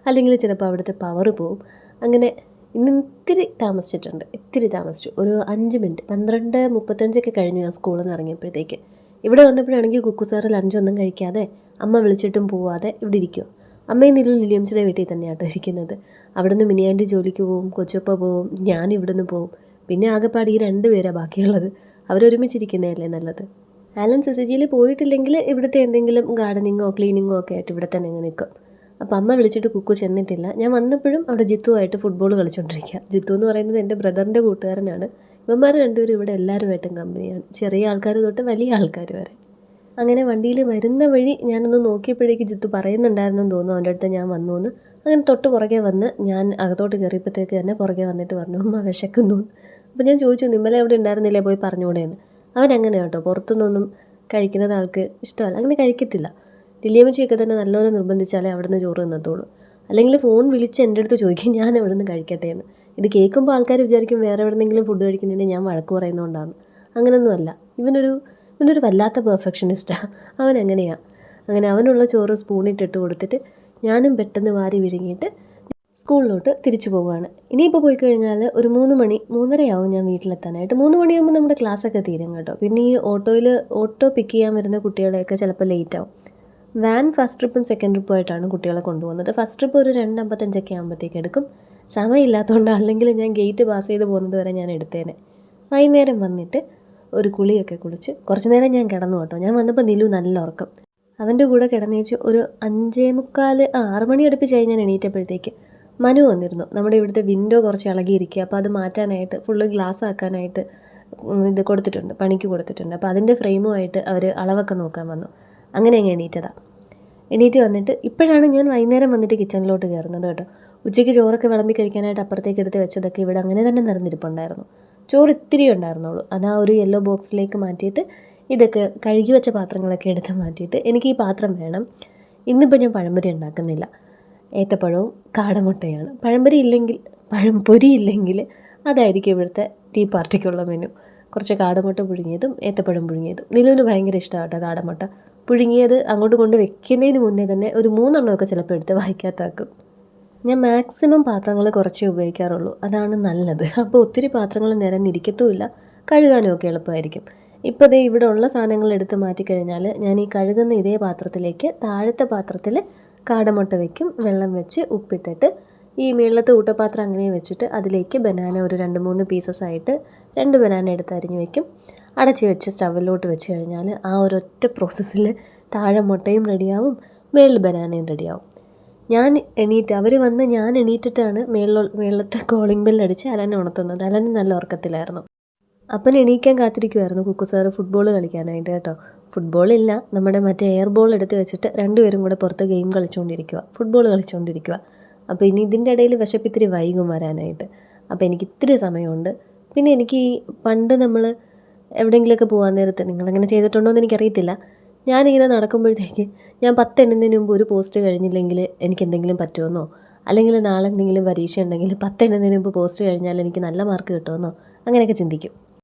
അല്ലെങ്കിൽ ചിലപ്പോൾ അവിടുത്തെ പവർ പോവും. അങ്ങനെ ഇന്ന് ഇത്തിരി താമസിച്ചു. ഒരു 5 മിനിറ്റ്, 12:35 കഴിഞ്ഞു ഞാൻ സ്കൂളിൽ നിന്ന് ഇറങ്ങിയപ്പോഴത്തേക്ക്. ഇവിടെ വന്നപ്പോഴാണെങ്കിൽ കുക്കു സാറ് ലഞ്ചൊന്നും കഴിക്കാതെ, അമ്മ വിളിച്ചിട്ടും പോവാതെ ഇവിടെ ഇരിക്കുമോ. അമ്മയും നിലും ലിലിയംസിൻ്റെ വീട്ടിൽ തന്നെയാട്ടോ ഇരിക്കുന്നത്. അവിടുന്ന് മിനിയാൻറ്റി ജോലിക്ക് പോവും, കൊച്ചുപ്പ പോവും, ഞാൻ ഇവിടുന്ന് പോവും. പിന്നെ ആകെപ്പാട് ഈ 2 പേരാണ് ബാക്കിയുള്ളത്. അവരൊരുമിച്ചിരിക്കുന്നതല്ലേ നല്ലത്. ആലൻ സിസിജിയിൽ പോയിട്ടില്ലെങ്കിൽ ഇവിടുത്തെ എന്തെങ്കിലും ഗാർഡനിങ്ങോ ക്ലീനിങ്ങോ ഒക്കെ ആയിട്ട് ഇവിടെ തന്നെ അങ്ങ് നിൽക്കും. അപ്പോൾ അമ്മ വിളിച്ചിട്ട് കുക്കു ചെന്നിട്ടില്ല. ഞാൻ വന്നപ്പോഴും അവിടെ ജിത്തുവായിട്ട് ഫുട്ബോൾ കളിച്ചുകൊണ്ടിരിക്കുക. ജിത്തു എന്ന് പറയുന്നത് എൻ്റെ ബ്രദറിൻ്റെ കൂട്ടുകാരനാണ്. ഇവന്മാർ 2 പേരും ഇവിടെ എല്ലാവരുമായിട്ടും കമ്പനിയാണ്, ചെറിയ ആൾക്കാർ തൊട്ട് വലിയ ആൾക്കാർ വരെ. അങ്ങനെ വണ്ടിയിൽ വരുന്ന വഴി ഞാനൊന്ന് നോക്കിയപ്പോഴേക്ക് ജിത്തു പറയുന്നുണ്ടായിരുന്നെന്ന് തോന്നുന്നു അവൻ്റെ അടുത്ത് ഞാൻ വന്നു എന്ന്. അങ്ങനെ തൊട്ട് പുറകെ വന്ന് ഞാൻ അകത്തോട്ട് കയറിയപ്പോഴത്തേക്ക് തന്നെ പുറകെ വന്നിട്ട് പറഞ്ഞു അമ്മ വിശക്കുന്നു. അപ്പോൾ ഞാൻ ചോദിച്ചു നിമ്മലെ അവിടെ ഉണ്ടായിരുന്നില്ലേ, പോയി പറഞ്ഞുകൂടെയെന്ന്. അവനങ്ങനെ കേട്ടോ, പുറത്തുനിന്നൊന്നും കഴിക്കുന്നത് ആൾക്ക് ഇഷ്ടമല്ല, അങ്ങനെ കഴിക്കത്തില്ല. ലില്ലിയമ്മച്ചിയൊക്കെ തന്നെ നല്ലപോലെ നിർബന്ധിച്ചാലേ അവിടെ നിന്ന് ചോറ് തിന്നത്തുള്ളൂ. അല്ലെങ്കിൽ ഫോൺ വിളിച്ച് എൻ്റെ അടുത്ത് ചോദിക്കും ഞാൻ എവിടെ നിന്ന് കഴിക്കട്ടെ എന്ന്. ഇത് കേൾക്കുമ്പോൾ ആൾക്കാർ വിചാരിക്കും വേറെ എവിടെന്നെങ്കിലും ഫുഡ് കഴിക്കുന്നതിന് ഞാൻ വഴക്ക് പറയുന്നതുകൊണ്ടാണ്. അങ്ങനെയൊന്നുമല്ല. ഇവനൊരു വല്ലാത്ത പെർഫെക്ഷനിസ്റ്റാണ്. അവനങ്ങനെയാണ്. അങ്ങനെ അവനുള്ള ചോറ് സ്പൂണിട്ടിട്ട് കൊടുത്തിട്ട് ഞാനും പെട്ടെന്ന് വാരി വിഴുങ്ങിയിട്ട് സ്കൂളിലോട്ട് തിരിച്ചു പോവുകയാണ്. ഇനിയിപ്പോൾ പോയി കഴിഞ്ഞാൽ ഒരു 3 മണി 3:30 ആവും ഞാൻ വീട്ടിലെത്താനായിട്ട്. 3 മണിയാകുമ്പോൾ നമ്മുടെ ക്ലാസ്സൊക്കെ തീരും കേട്ടോ. പിന്നെ ഈ ഓട്ടോ പിക്ക് ചെയ്യാൻ വരുന്ന കുട്ടികളെയൊക്കെ ചിലപ്പോൾ ലേറ്റ് ആവും. വാൻ ഫസ്റ്റ് ട്രിപ്പും സെക്കൻഡ് ട്രിപ്പും ആയിട്ടാണ് കുട്ടികളെ കൊണ്ടുപോകുന്നത്. ഫസ്റ്റ് ട്രിപ്പ് ഒരു 2:55 ആകുമ്പോഴത്തേക്ക് എടുക്കും. സമയമില്ലാത്തതുകൊണ്ട്, അല്ലെങ്കിൽ ഞാൻ ഗേറ്റ് പാസ് ചെയ്ത് പോകുന്നത് വരെ ഞാൻ എടുത്തേനെ. വൈകുന്നേരം വന്നിട്ട് ഒരു കുളിയൊക്കെ കുളിച്ച് കുറച്ച് നേരം ഞാൻ കിടന്നു കേട്ടോ. ഞാൻ വന്നപ്പോൾ നിലു നല്ല ഉറക്കം. അവൻ്റെ കൂടെ കിടന്നേച്ച് ഒരു 5:45 6 മണി അടുപ്പിച്ചായി ഞാൻ എണീറ്റപ്പോഴത്തേക്ക് മനു വന്നിരുന്നു. നമ്മുടെ ഇവിടുത്തെ വിൻഡോ കുറച്ച് ഇളകിയിരിക്കുക. അപ്പോൾ അത് മാറ്റാനായിട്ട് ഫുള്ള് ഗ്ലാസ് ആക്കാനായിട്ട് ഇത് കൊടുത്തിട്ടുണ്ട്, പണിക്ക് കൊടുത്തിട്ടുണ്ട്. അപ്പോൾ അതിൻ്റെ ഫ്രെയിമുമായിട്ട് അവർ അളവൊക്കെ നോക്കാൻ വന്നു. അങ്ങനെ അങ്ങ് എണീറ്റതാണ്. എണീറ്റ് വന്നിട്ട് ഇപ്പോഴാണ് ഞാൻ വൈകുന്നേരം വന്നിട്ട് കിച്ചണിലോട്ട് കയറുന്നത് കേട്ടോ. ഉച്ചയ്ക്ക് ചോറൊക്കെ വിളമ്പി കഴിക്കാനായിട്ട് അപ്പുറത്തേക്ക് എടുത്ത് വെച്ചതൊക്കെ ഇവിടെ അങ്ങനെ തന്നെ നിറഞ്ഞിരിപ്പുണ്ടായിരുന്നു. ചോറ് ഇത്തിരി ഉണ്ടായിരുന്നുള്ളൂ. അത് ആ ഒരു യെല്ലോ ബോക്സിലേക്ക് മാറ്റിയിട്ട് ഇതൊക്കെ കഴുകി വെച്ച പാത്രങ്ങളൊക്കെ എടുത്ത് മാറ്റിയിട്ട് എനിക്ക് ഈ പാത്രം വേണം. ഇന്നിപ്പോൾ ഞാൻ പഴംപൊരി ഉണ്ടാക്കുന്നില്ല, ഏത്തപ്പഴവും കാടമുട്ടയാണ്. പഴംപൊരി ഇല്ലെങ്കിൽ അതായിരിക്കും ഇവിടുത്തെ ടീ പാർട്ടിക്കുള്ള മെനു. കുറച്ച് കാടമുട്ട പുഴുങ്ങിയതും ഏത്തപ്പഴം പുഴുങ്ങിയതും. നിലുവിന് ഭയങ്കര ഇഷ്ടമാണ് കേട്ടോ കാടമുട്ട പുഴുങ്ങിയത്. അങ്ങോട്ട് കൊണ്ട് വെക്കുന്നതിന് മുന്നേ തന്നെ ഒരു 3 എണ്ണമൊക്കെ ചിലപ്പോൾ എടുത്ത് വായിക്കാത്താക്കും. ഞാൻ മാക്സിമം പാത്രങ്ങൾ കുറച്ചേ ഉപയോഗിക്കാറുള്ളൂ, അതാണ് നല്ലത്. അപ്പോൾ ഒത്തിരി പാത്രങ്ങൾ നിരന്നിരിക്കത്തുമില്ല, കഴുകാനുമൊക്കെ എളുപ്പമായിരിക്കും. ഇപ്പോൾ ദേ ഇവിടെ ഉള്ള സാധനങ്ങൾ എടുത്ത് മാറ്റിക്കഴിഞ്ഞാൽ ഞാൻ ഈ കഴുകുന്ന ഇതേ പാത്രത്തിലേക്ക് താഴത്തെ പാത്രത്തിൽ കാടമുട്ട വയ്ക്കും, വെള്ളം വെച്ച് ഉപ്പിട്ടിട്ട്. ഈ മുകളിലത്തെ ഊട്ടപാത്രം അങ്ങനെ വെച്ചിട്ട് അതിലേക്ക് ബനാന ഒരു 2-3 പീസസ് ആയിട്ട് 2 ബനാന എടുത്ത് അരിഞ്ഞ് വയ്ക്കും. അടച്ച് വെച്ച് സ്റ്റവിലോട്ട് വെച്ച് കഴിഞ്ഞാൽ ആ ഒരൊറ്റ പ്രോസസ്സിൽ താഴെ മുട്ടയും റെഡിയാവും, മുകളിൽ ബനാനയും റെഡിയാവും. ഞാൻ അവർ വന്ന് ഞാൻ എണീറ്റിട്ടാണ് മേളത്തെ കോളിംഗ് ബെല്ലടിച്ച് അലനെ ഉണർത്തുന്നത്. അലൻ നല്ല ഉറക്കത്തിലായിരുന്നു. അപ്പൻ എണീക്കാൻ കാത്തിരിക്കുമായിരുന്നു കുക്കു സാറ് ഫുട്ബോൾ കളിക്കാനായിട്ട് കേട്ടോ. ഫുട്ബോളില്ല, നമ്മുടെ മറ്റേ എയർ ബോൾ എടുത്ത് വെച്ചിട്ട് രണ്ടുപേരും കൂടെ പുറത്ത് ഗെയിം കളിച്ചുകൊണ്ടിരിക്കുക, ഫുട്ബോൾ കളിച്ചുകൊണ്ടിരിക്കുക. അപ്പോൾ ഇനി ഇതിൻ്റെ ഇടയിൽ വിശപ്പിത്തിരി വൈകും വരാനായിട്ട്. അപ്പോൾ എനിക്ക് ഇത്തിരി സമയമുണ്ട്. പിന്നെ എനിക്ക് ഈ പണ്ട് നമ്മൾ എവിടെയെങ്കിലുമൊക്കെ പോകാൻ നേരത്ത്, നിങ്ങളങ്ങനെ ചെയ്തിട്ടുണ്ടോ എന്ന് എനിക്കറിയത്തില്ല, ഞാനിങ്ങനെ നടക്കുമ്പോഴത്തേക്ക് ഞാൻ 10 എണ്ണുന്നതിന് മുമ്പ് ഒരു പോസ്റ്റ് കഴിഞ്ഞില്ലെങ്കിൽ എനിക്ക് എന്തെങ്കിലും പറ്റുമെന്നോ, അല്ലെങ്കിൽ നാളെ എന്തെങ്കിലും പരീക്ഷ ഉണ്ടെങ്കിൽ 10 എണ്ണുന്നതിന് മുമ്പ് പോസ്റ്റ് കഴിഞ്ഞാൽ എനിക്ക് നല്ല മാർക്ക് കിട്ടുമെന്നോ അങ്ങനെയൊക്കെ ചിന്തിക്കും.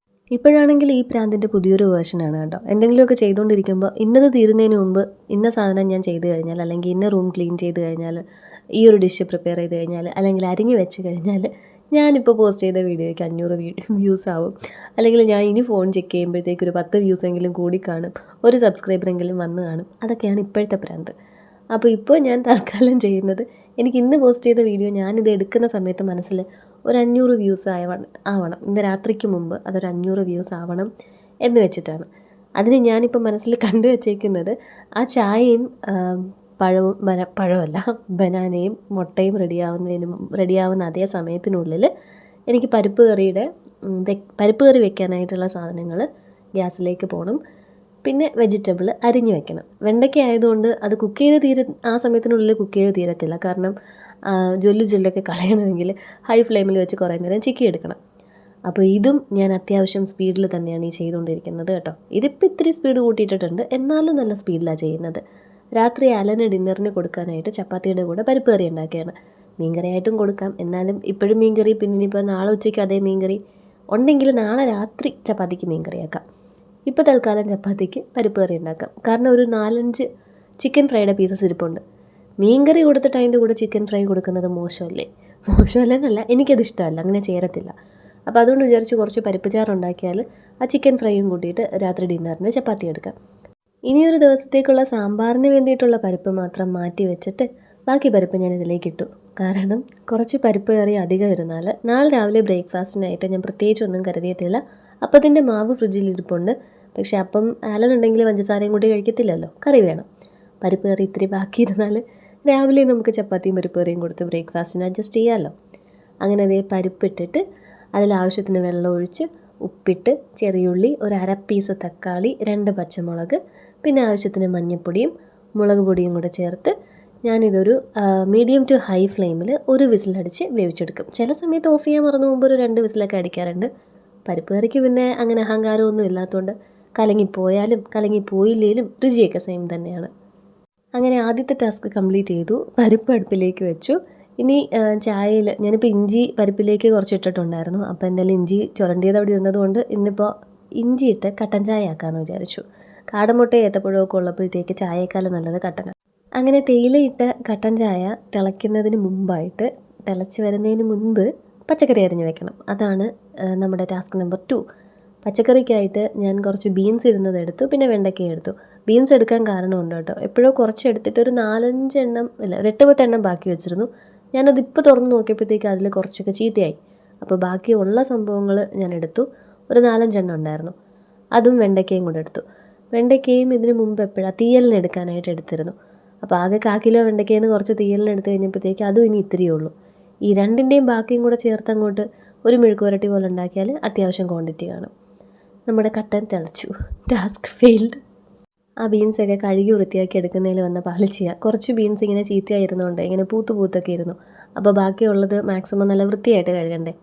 ഇപ്പോഴാണെങ്കിൽ ഈ പ്രാന്തിൻ്റെ പുതിയൊരു വേർഷനാണ് കേട്ടോ. എന്തെങ്കിലുമൊക്കെ ചെയ്തുകൊണ്ടിരിക്കുമ്പോൾ ഇന്നത് തീരുന്നതിന് മുമ്പ് ഇന്ന സാധനം ഞാൻ ചെയ്ത് കഴിഞ്ഞാൽ, അല്ലെങ്കിൽ ഇന്ന റൂം ക്ലീൻ ചെയ്ത് കഴിഞ്ഞാൽ, ഈ ഒരു ഡിഷ് പ്രിപ്പയർ ചെയ്ത് കഴിഞ്ഞാൽ, അല്ലെങ്കിൽ അരിഞ്ഞ് വെച്ച് കഴിഞ്ഞാൽ ഞാനിപ്പോൾ പോസ്റ്റ് ചെയ്ത വീഡിയോയ്ക്ക് 500 വ്യൂസ് ആവും. അല്ലെങ്കിൽ ഞാൻ ഇനി ഫോൺ ചെക്ക് ചെയ്യുമ്പോഴത്തേക്ക് ഒരു 10 വ്യൂസെങ്കിലും കൂടി കാണും, ഒരു സബ്സ്ക്രൈബറെങ്കിലും വന്ന് കാണും. അതൊക്കെയാണ് ഇപ്പോഴത്തെ പ്രാന്ത്. അപ്പോൾ ഇപ്പോൾ ഞാൻ തൽക്കാലം ചെയ്യുന്നത്, എനിക്ക് ഇന്ന് പോസ്റ്റ് ചെയ്ത വീഡിയോ ഞാനിത് എടുക്കുന്ന സമയത്ത് മനസ്സിൽ ഒരു 500 വ്യൂസ് ആവണം, ഇന്ന് രാത്രിക്ക് മുമ്പ് അതൊരു 500 വ്യൂസ് ആവണം എന്ന് വെച്ചിട്ടാണ്. അതിന് ഞാനിപ്പോൾ മനസ്സിൽ കണ്ടു വച്ചേക്കുന്നത് ആ ചായയും പഴമല്ല ബനാനയും മുട്ടയും റെഡിയാവുന്ന അതേ സമയത്തിനുള്ളിൽ എനിക്ക് പരിപ്പ് കറി വെക്കാനായിട്ടുള്ള സാധനങ്ങൾ ഗ്യാസിലേക്ക് പോകണം. പിന്നെ വെജിറ്റബിൾ അരിഞ്ഞു വെക്കണം. വെണ്ടയ്ക്ക ആയതുകൊണ്ട് അത് ആ സമയത്തിനുള്ളിൽ കുക്ക് ചെയ്ത് തീരത്തില്ല. കാരണം ജൊല്ലൊക്കെ കളയണമെങ്കിൽ ഹൈ ഫ്ലെയിമിൽ വെച്ച് കുറേ നേരം ചിക്കി എടുക്കണം. അപ്പോൾ ഇതും ഞാൻ അത്യാവശ്യം സ്പീഡിൽ തന്നെയാണ് ഈ ചെയ്തുകൊണ്ടിരിക്കുന്നത് കേട്ടോ. ഇതിപ്പോൾ ഇത്തിരി സ്പീഡ് കൂട്ടിയിട്ടിട്ടുണ്ട്, എന്നാലും നല്ല സ്പീഡിലാണ് ചെയ്യുന്നത്. രാത്രി അലന് ഡിന്നറിന് കൊടുക്കാനായിട്ട് ചപ്പാത്തിയുടെ കൂടെ പരിപ്പ് കറി ഉണ്ടാക്കുകയാണ്. മീൻകറിയായിട്ടും കൊടുക്കാം, എന്നാലും ഇപ്പോഴും മീൻകറി, പിന്നെ ഇനിയിപ്പോൾ നാളെ ഉച്ചയ്ക്ക് അതേ മീൻകറി ഉണ്ടെങ്കിൽ നാളെ രാത്രി ചപ്പാത്തിക്ക് മീൻകറിയാക്കാം. ഇപ്പോൾ തൽക്കാലം ചപ്പാത്തിക്ക് പരിപ്പ് കറി ഉണ്ടാക്കാം. കാരണം ഒരു 4-5 ചിക്കൻ ഫ്രൈയുടെ പീസസ് ഇരിപ്പുണ്ട്. മീൻകറി കൊടുത്തിട്ട് അതിൻ്റെ കൂടെ ചിക്കൻ ഫ്രൈ കൊടുക്കുന്നത് മോശമല്ലെന്നല്ല, എനിക്കത് ഇഷ്ടമല്ല, അങ്ങനെ ചേരത്തില്ല. അപ്പോൾ അതുകൊണ്ട് വിചാരിച്ച് കുറച്ച് പരിപ്പ് ചാറുണ്ടാക്കിയാൽ ആ ചിക്കൻ ഫ്രൈയും കൂട്ടിയിട്ട് രാത്രി ഡിന്നറിന് ചപ്പാത്തി എടുക്കാം. ഇനിയൊരു ദിവസത്തേക്കുള്ള സാമ്പാറിന് വേണ്ടിയിട്ടുള്ള പരിപ്പ് മാത്രം മാറ്റി വെച്ചിട്ട് ബാക്കി പരിപ്പ് ഞാൻ ഇതിലേക്ക് ഇട്ടു. കാരണം കുറച്ച് പരിപ്പ് കറി അധികം ഇരുന്നാൽ നാളെ രാവിലെ ബ്രേക്ക്ഫാസ്റ്റിനായിട്ട് ഞാൻ പ്രത്യേകിച്ചൊന്നും കരുതിയിട്ടില്ല. അപ്പത്തിൻ്റെ മാവ് ഫ്രിഡ്ജിൽ ഇരിപ്പുണ്ട്. പക്ഷേ അപ്പം ആലനുണ്ടെങ്കിൽ പഞ്ചസാരയും കൂടി കഴിക്കത്തില്ലല്ലോ, കറി വേണം. പരിപ്പ് കറി ഇത്തിരി ബാക്കിയിരുന്നാൽ രാവിലെ നമുക്ക് ചപ്പാത്തിയും പരിപ്പ് കറിയും കൊടുത്ത് ബ്രേക്ക്ഫാസ്റ്റിന് അഡ്ജസ്റ്റ് ചെയ്യാമല്ലോ. അങ്ങനെ അതേ പരിപ്പിട്ടിട്ട് അതിലാവശ്യത്തിന് വെള്ളം ഒഴിച്ച് ഉപ്പിട്ട് ചെറിയുള്ളി, ഒരു 1/2 പീസ് തക്കാളി, 2 പച്ചമുളക്, പിന്നെ ആവശ്യത്തിന് മഞ്ഞൾപ്പൊടിയും മുളക് പൊടിയും കൂടെ ചേർത്ത് ഞാനിതൊരു മീഡിയം ടു ഹൈ ഫ്ലെയിമിൽ ഒരു വിസിലടിച്ച് വേവിച്ചെടുക്കും. ചില സമയത്ത് ഓഫ് ചെയ്യാൻ മറന്നു പോകുമ്പോൾ ഒരു 2 വിസിലൊക്കെ അടിക്കാറുണ്ട്. പരിപ്പ് കറിക്ക് പിന്നെ അങ്ങനെ അഹങ്കാരമൊന്നും ഇല്ലാത്തതുകൊണ്ട് കലങ്ങിപ്പോയാലും കലങ്ങിപ്പോയില്ലേലും രുചിയൊക്കെ സെയിം തന്നെയാണ്. അങ്ങനെ ആദ്യത്തെ ടാസ്ക് കംപ്ലീറ്റ് ചെയ്തു. പരിപ്പ് അടുപ്പിലേക്ക് വെച്ചു. ഇനി ചായയിൽ ഞാനിപ്പോൾ ഇഞ്ചി പരിപ്പിലേക്ക് കുറച്ച് ഇട്ടിട്ടുണ്ടായിരുന്നു. അപ്പോൾ എന്തായാലും ഇഞ്ചി ചുരണ്ടിയത് അവിടെ ഇരുന്നതുകൊണ്ട് ഇന്നിപ്പോൾ ഇഞ്ചി ഇട്ട് കട്ടൻ ചായ ആക്കാമെന്ന് വിചാരിച്ചു. കാടമുട്ട ഏത്തപ്പഴമൊക്കെ ഉള്ളപ്പോഴത്തേക്ക് ചായയേക്കാളും നല്ലത് കട്ടനാണ്. അങ്ങനെ തേയിലയിട്ട കട്ടൻ ചായ തിളയ്ക്കുന്നതിന് മുമ്പായിട്ട്, തിളച്ച് വരുന്നതിന് മുൻപ് പച്ചക്കറി അരിഞ്ഞ് വെക്കണം. അതാണ് നമ്മുടെ ടാസ്ക് നമ്പർ 2. പച്ചക്കറിക്കായിട്ട് ഞാൻ കുറച്ച് ബീൻസ് ഇരുന്നത് എടുത്തു, പിന്നെ വെണ്ടയ്ക്ക എടുത്തു. ബീൻസ് എടുക്കാൻ കാരണമുണ്ട് കേട്ടോ. എപ്പോഴോ കുറച്ച് എടുത്തിട്ട് ഒരു 4-5 എണ്ണം, ഇല്ല ഒരു 8-10 എണ്ണം ബാക്കി വെച്ചിരുന്നു. ഞാനതിപ്പോൾ തുറന്ന് നോക്കിയപ്പോഴത്തേക്ക് അതിൽ കുറച്ചൊക്കെ ചീത്തയായി. അപ്പോൾ ബാക്കിയുള്ള സംഭവങ്ങൾ ഞാൻ എടുത്തു. ഒരു 4-5 എണ്ണം ഉണ്ടായിരുന്നു. അതും വെണ്ടയ്ക്കയും കൂടെ എടുത്തു. വെണ്ടയ്ക്കയും ഇതിന് മുമ്പ് എപ്പോഴാണ് തീയലിന് എടുക്കാനായിട്ട് എടുത്തിരുന്നു. അപ്പോൾ ആകെ 1/4 കിലോ വെണ്ടയ്ക്കയിൽ നിന്ന് കുറച്ച് തീയലിന് എടുത്ത് കഴിഞ്ഞപ്പോഴത്തേക്ക് അതും ഇനി ഇത്തിരിയേ ഉള്ളൂ. ഈ രണ്ടിൻ്റെയും ബാക്കിയും കൂടെ ചേർത്ത് അങ്ങോട്ട് ഒരു മെഴുക്ക് പുരട്ടി പോലെ ഉണ്ടാക്കിയാൽ അത്യാവശ്യം ക്വാണ്ടിറ്റി കാണും. നമ്മുടെ കട്ടൻ തിളച്ചു. Task failed. ആ ബീൻസൊക്കെ കഴുകി വൃത്തിയാക്കി എടുക്കുന്നതിൽ വന്ന പാളിച്ചയാണ്. കുറച്ച് ബീൻസ് ഇങ്ങനെ ചീത്തയായിരുന്നുകൊണ്ട് ഇങ്ങനെ പൂത്തൊക്കെ ഇരുന്നു. അപ്പോൾ ബാക്കിയുള്ളത് മാക്സിമം നല്ല വൃത്തിയായിട്ട് കഴുകണ്ടേ.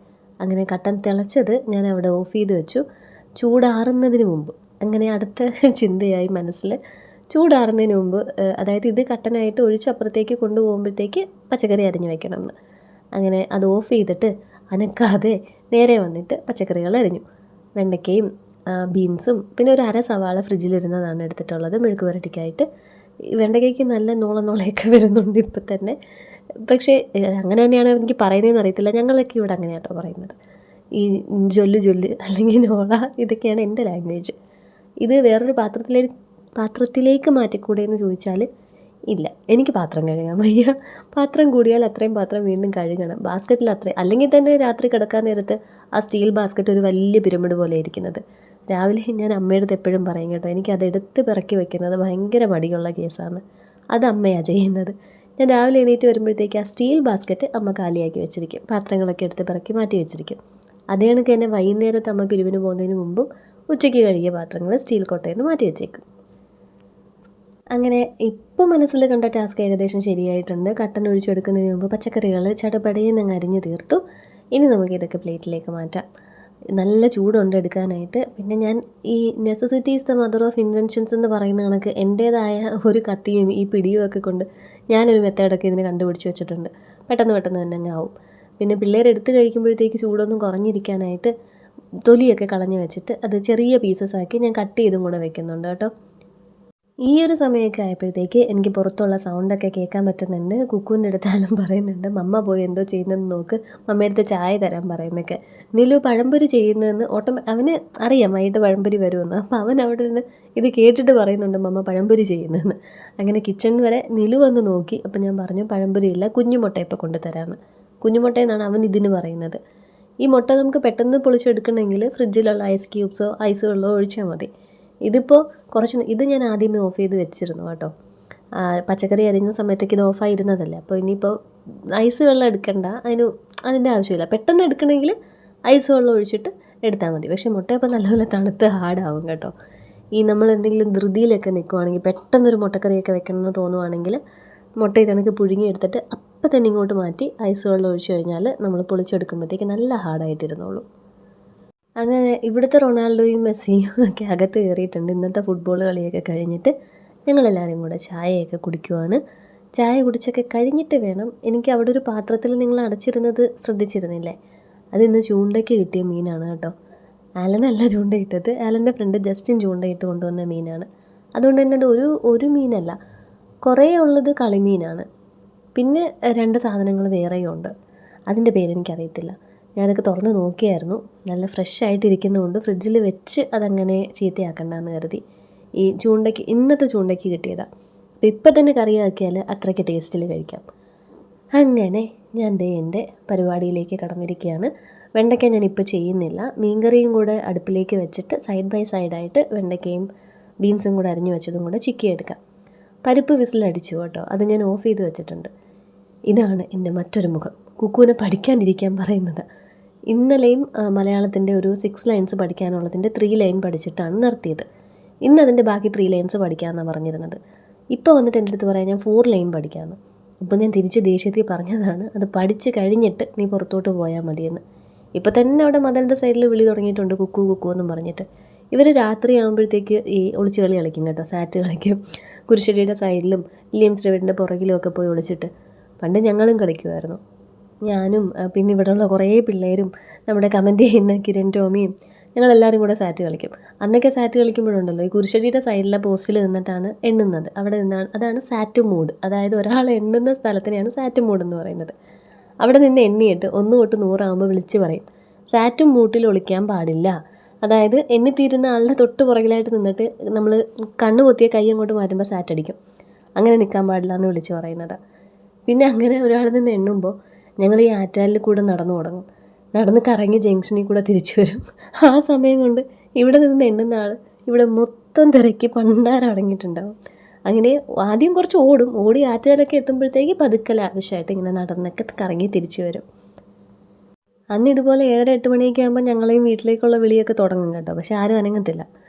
അങ്ങനെ കട്ടൻ തിളച്ചത് ഞാൻ അവിടെ ഓഫ് ചെയ്ത് വെച്ചു. ചൂടാറുന്നതിന് മുമ്പ്, അങ്ങനെ അടുത്ത ചിന്തയായി മനസ്സിൽ, ചൂടാറുന്നതിന് മുമ്പ്, അതായത് ഇത് കട്ടനായിട്ട് ഒഴിച്ച് അപ്പുറത്തേക്ക് കൊണ്ടുപോകുമ്പോഴത്തേക്ക് പച്ചക്കറി അരിഞ്ഞ് വെക്കണം എന്ന്. അങ്ങനെ അത് ഓഫ് ചെയ്തിട്ട് അനക്കാതെ നേരെ വന്നിട്ട് പച്ചക്കറികൾ അരിഞ്ഞു. വെണ്ടയ്ക്കയും ബീൻസും പിന്നെ ഒരു 1/2 സവാള ഫ്രിഡ്ജിലിരുന്നതാണ് എടുത്തിട്ടുള്ളത് മെഴുക്ക് പുരട്ടിക്കായിട്ട്. വെണ്ടയ്ക്കയ്ക്ക് നല്ല നോളയൊക്കെ വരുന്നുണ്ട് ഇപ്പം തന്നെ. പക്ഷേ അങ്ങനെ തന്നെയാണ് എനിക്ക് പറയുന്നതെന്ന് അറിയത്തില്ല. ഞങ്ങളൊക്കെ ഇവിടെ അങ്ങനെയാണ് കേട്ടോ പറയുന്നത്. ഈ ജൊല്ല് അല്ലെങ്കിൽ നോള, ഇതൊക്കെയാണ് എൻ്റെ ലാംഗ്വേജ്. ഇത് വേറൊരു പാത്രത്തിലേക്ക് മാറ്റിക്കൂടെ എന്ന് ചോദിച്ചാൽ ഇല്ല, എനിക്ക് പാത്രം കഴുകാൻ വയ്യ. പാത്രം കൂടിയാൽ അത്രയും പാത്രം വീണ്ടും കഴുകണം. ബാസ്ക്കറ്റിൽ അല്ലെങ്കിൽ തന്നെ രാത്രി കിടക്കാൻ നേരത്ത് ആ സ്റ്റീൽ ബാസ്ക്കറ്റ് ഒരു വലിയ പിരമിഡ് പോലെ ഇരിക്കുന്നത്. രാവിലെ ഞാൻ അമ്മയുടെ അടുത്ത് എപ്പോഴും പറയും കേട്ടോ, എനിക്കതെടുത്ത് പിറക്കി വെക്കുന്നത് ഭയങ്കര മടിയുള്ള കേസാണ്. അത് അമ്മയാണ് ചെയ്യുന്നത്. ഞാൻ രാവിലെ എണീറ്റ് വരുമ്പോഴത്തേക്ക് ആ സ്റ്റീൽ ബാസ്ക്കറ്റ് അമ്മ കാലിയാക്കി വെച്ചിരിക്കും, പാത്രങ്ങളൊക്കെ എടുത്ത് പിറക്കി മാറ്റി വെച്ചിരിക്കും. അതേ കണക്ക് തന്നെ വൈകുന്നേരത്ത് അമ്മ പിരിവിന് പോകുന്നതിന് മുമ്പും ഉച്ചയ്ക്ക് കഴുകിയ പാത്രങ്ങൾ സ്റ്റീൽ കൊട്ടയിൽ നിന്ന് മാറ്റി വെച്ചേക്കും. അങ്ങനെ ഇപ്പോൾ മനസ്സിൽ കണ്ട ടാസ്ക് ഏകദേശം ശരിയായിട്ടുണ്ട്. കട്ടൻ ഒഴിച്ചെടുക്കുന്നതിന് മുമ്പ് പച്ചക്കറികൾ ചടപടയെന്ന് അങ്ങ് അരിഞ്ഞ് തീർത്തു. ഇനി നമുക്ക് ഇതൊക്കെ പ്ലേറ്റിലേക്ക് മാറ്റാം. നല്ല ചൂടുണ്ട് എടുക്കാനായിട്ട്. പിന്നെ ഞാൻ ഈ necessities the mother of inventions എന്ന് പറയുന്ന കണക്ക് എൻ്റേതായ ഒരു കത്തിയും ഈ പിടിയും ഒക്കെ കൊണ്ട് ഞാനൊരു മെത്തേഡൊക്കെ ഇതിന് കണ്ടുപിടിച്ച് വെച്ചിട്ടുണ്ട്. പെട്ടെന്ന് പെട്ടെന്ന് തന്നെ അങ്ങ് ആവും. പിന്നെ പിള്ളേരെടുത്ത് കഴിക്കുമ്പോഴത്തേക്ക് ചൂടൊന്നും കുറഞ്ഞിരിക്കാനായിട്ട് തൊലിയൊക്കെ കളഞ്ഞ് വെച്ചിട്ട് അത് ചെറിയ പീസസ് ആക്കി ഞാൻ കട്ട് ചെയ്തും കൂടെ വെക്കുന്നുണ്ട് കേട്ടോ. ഈ ഒരു സമയമൊക്കെ ആയപ്പോഴത്തേക്ക് എനിക്ക് പുറത്തുള്ള സൗണ്ടൊക്കെ കേൾക്കാൻ പറ്റുന്നുണ്ട്. കുക്കുവിൻ്റെ അടുത്താലും പറയുന്നുണ്ട്, മമ്മ പോയി എന്തോ ചെയ്യുന്നതെന്ന് നോക്ക്, മമ്മയടുത്ത് ചായ തരാൻ പറയുന്നൊക്കെ. നിലു പഴംപൊരി ചെയ്യുന്നതെന്ന് അവന് അറിയാം വൈകിട്ട് പഴംപൊരി വരുമെന്ന്. അപ്പോൾ അവൻ അവിടെ നിന്ന് ഇത് കേട്ടിട്ട് പറയുന്നുണ്ട് മമ്മ പഴംപൊരി ചെയ്യുന്നതെന്ന്. അങ്ങനെ കിച്ചൺ വരെ നിലു വന്ന് നോക്കി. അപ്പോൾ ഞാൻ പറഞ്ഞു പഴംപൊരി ഇല്ല, കുഞ്ഞുമുട്ട ഇപ്പോൾ കൊണ്ടുതരാമെന്ന്. കുഞ്ഞുമുട്ടയെന്നാണ് അവൻ ഇതിന് പറയുന്നത്. ഈ മുട്ട നമുക്ക് പെട്ടെന്ന് പൊളിച്ചെടുക്കണമെങ്കിൽ ഫ്രിഡ്ജിലുള്ള ഐസ് ക്യൂബ്സോ ഐസ് വെള്ളമോ ഒഴിച്ചാൽ മതി. ഇതിപ്പോൾ ഇത് ഞാൻ ആദ്യമേ ഓഫ് ചെയ്ത് വെച്ചിരുന്നു കേട്ടോ. പച്ചക്കറി അരിഞ്ഞ സമയത്തേക്ക് ഇത് ഓഫായിരുന്നതല്ലേ. അപ്പോൾ ഇനിയിപ്പോൾ ഐസ് വെള്ളം എടുക്കണ്ട, അതിൻ്റെ ആവശ്യമില്ല. പെട്ടെന്ന് എടുക്കണമെങ്കിൽ ഐസ് വെള്ളം ഒഴിച്ചിട്ട് എടുത്താൽ മതി. പക്ഷേ മുട്ടയപ്പോൾ നല്ലപോലെ തണുത്ത് ഹാർഡാവും കേട്ടോ. നമ്മൾ എന്തെങ്കിലും ധൃതിയിലൊക്കെ നിൽക്കുവാണെങ്കിൽ, പെട്ടെന്നൊരു മുട്ടക്കറിയൊക്കെ വെക്കണമെന്ന് തോന്നുവാണെങ്കിൽ മുട്ട ഇതണക്ക് പുഴുങ്ങിയെടുത്തിട്ട് അപ്പം തന്നെ ഇങ്ങോട്ട് മാറ്റി ഐസ് വെള്ളം ഒഴിച്ച് കഴിഞ്ഞാൽ നമ്മൾ പൊളിച്ചെടുക്കുമ്പോഴത്തേക്ക് നല്ല ഹാർഡായിട്ടിരുന്നോളൂ. അങ്ങനെ ഇവിടുത്തെ റൊണാൾഡോയും മെസ്സിയും ഒക്കെ അകത്ത് കയറിയിട്ടുണ്ട്. ഇന്നത്തെ ഫുട്ബോൾ കളിയൊക്കെ കഴിഞ്ഞിട്ട് ഞങ്ങളെല്ലാവരും കൂടെ ചായയൊക്കെ കുടിക്കുവാണ്. ചായ കുടിച്ചൊക്കെ കഴിഞ്ഞിട്ട് വേണം, എനിക്ക് അവിടെ ഒരു പാത്രത്തിൽ നിങ്ങൾ അടച്ചിരുന്നത് ശ്രദ്ധിച്ചിരുന്നില്ലേ, അതിന്ന് ചൂണ്ടയ്ക്ക് കിട്ടിയ മീനാണ് കേട്ടോ. ആലനല്ല ചൂണ്ടയിട്ടത്, ആലൻ്റെ ഫ്രണ്ട് ജസ്റ്റിൻ ചൂണ്ടയിട്ട് കൊണ്ടുവന്ന മീനാണ്. അതുകൊണ്ട് തന്നെ അത് ഒരു മീനല്ല, കുറേ ഉള്ളത് കളിമീനാണ്. പിന്നെ 2 സാധനങ്ങൾ വേറെയും ഉണ്ട്, അതിൻ്റെ പേരെനിക്കറിയത്തില്ല. ഞാനതൊക്കെ തുറന്ന് നോക്കിയായിരുന്നു. നല്ല ഫ്രഷ് ആയിട്ടിരിക്കുന്നതുകൊണ്ട് ഫ്രിഡ്ജിൽ വെച്ച് അതങ്ങനെ ചീത്തയാക്കണ്ടെന്ന് കരുതി. ഈ ഇന്നത്തെ ചൂണ്ടയ്ക്ക് കിട്ടിയതാണ്. അപ്പോൾ ഇപ്പം തന്നെ കറിയാക്കിയാൽ അത്രയ്ക്ക് ടേസ്റ്റിൽ കഴിക്കാം. അങ്ങനെ ഞാൻ എൻ്റെ പരിപാടിയിലേക്ക് കടന്നിരിക്കുകയാണ്. വെണ്ടയ്ക്ക ഞാനിപ്പോൾ ചെയ്യുന്നില്ല. മീൻകറിയും കൂടെ അടുപ്പിലേക്ക് വെച്ചിട്ട് സൈഡ് ബൈ സൈഡായിട്ട് വെണ്ടയ്ക്കയും ബീൻസും കൂടെ അരിഞ്ഞു വെച്ചതും കൂടെ ചിക്കിയെടുക്കാം. പരിപ്പ് വിസിലടിച്ചു കേട്ടോ, അത് ഞാൻ ഓഫ് ചെയ്ത് വെച്ചിട്ടുണ്ട്. ഇതാണ് എൻ്റെ മറ്റൊരു മുഖം, കുക്കുവിനെ പഠിക്കാനിരിക്കാൻ പറയുന്നത്. ഇന്നലെയും മലയാളത്തിൻ്റെ ഒരു 6 ലൈൻസ് പഠിക്കാനുള്ളതിൻ്റെ 3 ലൈൻ പഠിച്ചിട്ടാണ് നിർത്തിയത്. ഇന്ന് അതിൻ്റെ ബാക്കി 3 ലൈൻസ് പഠിക്കാമെന്നാണ് പറഞ്ഞിരുന്നത്. ഇപ്പോൾ വന്നിട്ട് എൻ്റെ അടുത്ത് പറയാം ഞാൻ 4 ലൈൻ പഠിക്കാമെന്ന്. അപ്പോൾ ഞാൻ തിരിച്ച് ദേഷ്യത്തിൽ പറഞ്ഞതാണ്, അത് പഠിച്ച് കഴിഞ്ഞിട്ട് നീ പുറത്തോട്ട് പോയാൽ മതിയെന്ന്. ഇപ്പോൾ തന്നെ അവിടെ മദറിൻ്റെ സൈഡിൽ വിളി തുടങ്ങിയിട്ടുണ്ട്, കുക്കു കുക്കു എന്നും പറഞ്ഞിട്ട്. ഇവർ രാത്രി ആകുമ്പോഴത്തേക്ക് ഈ ഒളിച്ച് കളി കളിക്കും കേട്ടോ, സാറ്റ് കളിക്കും. കുരിശടിയുടെ സൈഡിലും വില്യംസ് വീടിൻ്റെ പുറകിലും ഒക്കെ പോയി ഒളിച്ചിട്ട്. പണ്ട് ഞങ്ങളും കളിക്കുമായിരുന്നു, ഞാനും പിന്നെ ഇവിടെയുള്ള കുറേ പിള്ളേരും നമ്മുടെ കമൻറ്റ് ചെയ്യുന്ന കിരൺ ടോമിയും ഞങ്ങളെല്ലാവരും കൂടെ സാറ്റ് കളിക്കും. അന്നൊക്കെ സാറ്റ് കളിക്കുമ്പോഴുണ്ടല്ലോ ഈ കുരിശടിയുടെ സൈഡിലെ പോസ്റ്റിൽ നിന്നിട്ടാണ് എണ്ണുന്നത്. അവിടെ നിന്നാണ്, അതാണ് സാറ്റ് മൂഡ്. അതായത് ഒരാൾ എണ്ണുന്ന സ്ഥലത്തിനെയാണ് സാറ്റ് മൂഡ് എന്ന് പറയുന്നത്. അവിടെ നിന്ന് എണ്ണിയിട്ട് 1 തൊട്ട് 100 ആകുമ്പോൾ വിളിച്ച് പറയും, സാറ്റും മൂട്ടിൽ ഒളിക്കാൻ പാടില്ല. അതായത് എണ്ണിത്തീരുന്ന ആളുടെ തൊട്ട് പുറകിലായിട്ട് നിന്നിട്ട് നമ്മൾ കണ്ണ് പൊത്തിയ കൈ അങ്ങോട്ട് മാറ്റുമ്പോൾ സാറ്റ് അടിക്കും. അങ്ങനെ നിൽക്കാൻ പാടില്ല എന്ന് വിളിച്ച് പറയുന്നത്. പിന്നെ അങ്ങനെ ഒരാൾ നിന്ന് എണ്ണുമ്പോൾ ഞങ്ങൾ ഈ ആറ്റാലിൽ കൂടെ നടന്നു തുടങ്ങും. നടന്ന് കറങ്ങി ജംഗ്ഷനിൽ കൂടെ തിരിച്ചു വരും. ആ സമയം കൊണ്ട് ഇവിടെ നിന്ന് എണ്ണുന്ന ആൾ ഇവിടെ മൊത്തം തിരക്കി പണ്ടാരടങ്ങിയിട്ടുണ്ടാവും. അങ്ങനെ ആദ്യം കുറച്ച് ഓടി ആറ്റാലൊക്കെ എത്തുമ്പോഴത്തേക്ക് പതുക്കെ ലാവിഷായിട്ട് ഇങ്ങനെ നടന്നൊക്കെ കറങ്ങി തിരിച്ചു വരും. അന്ന് ഇതുപോലെ 7-8 മണിയൊക്കെ ആകുമ്പോൾ ഞങ്ങളെയും വീട്ടിലേക്കുള്ള വിളിയൊക്കെ തുടങ്ങും കേട്ടോ. പക്ഷെ ആരും അനങ്ങത്തില്ല.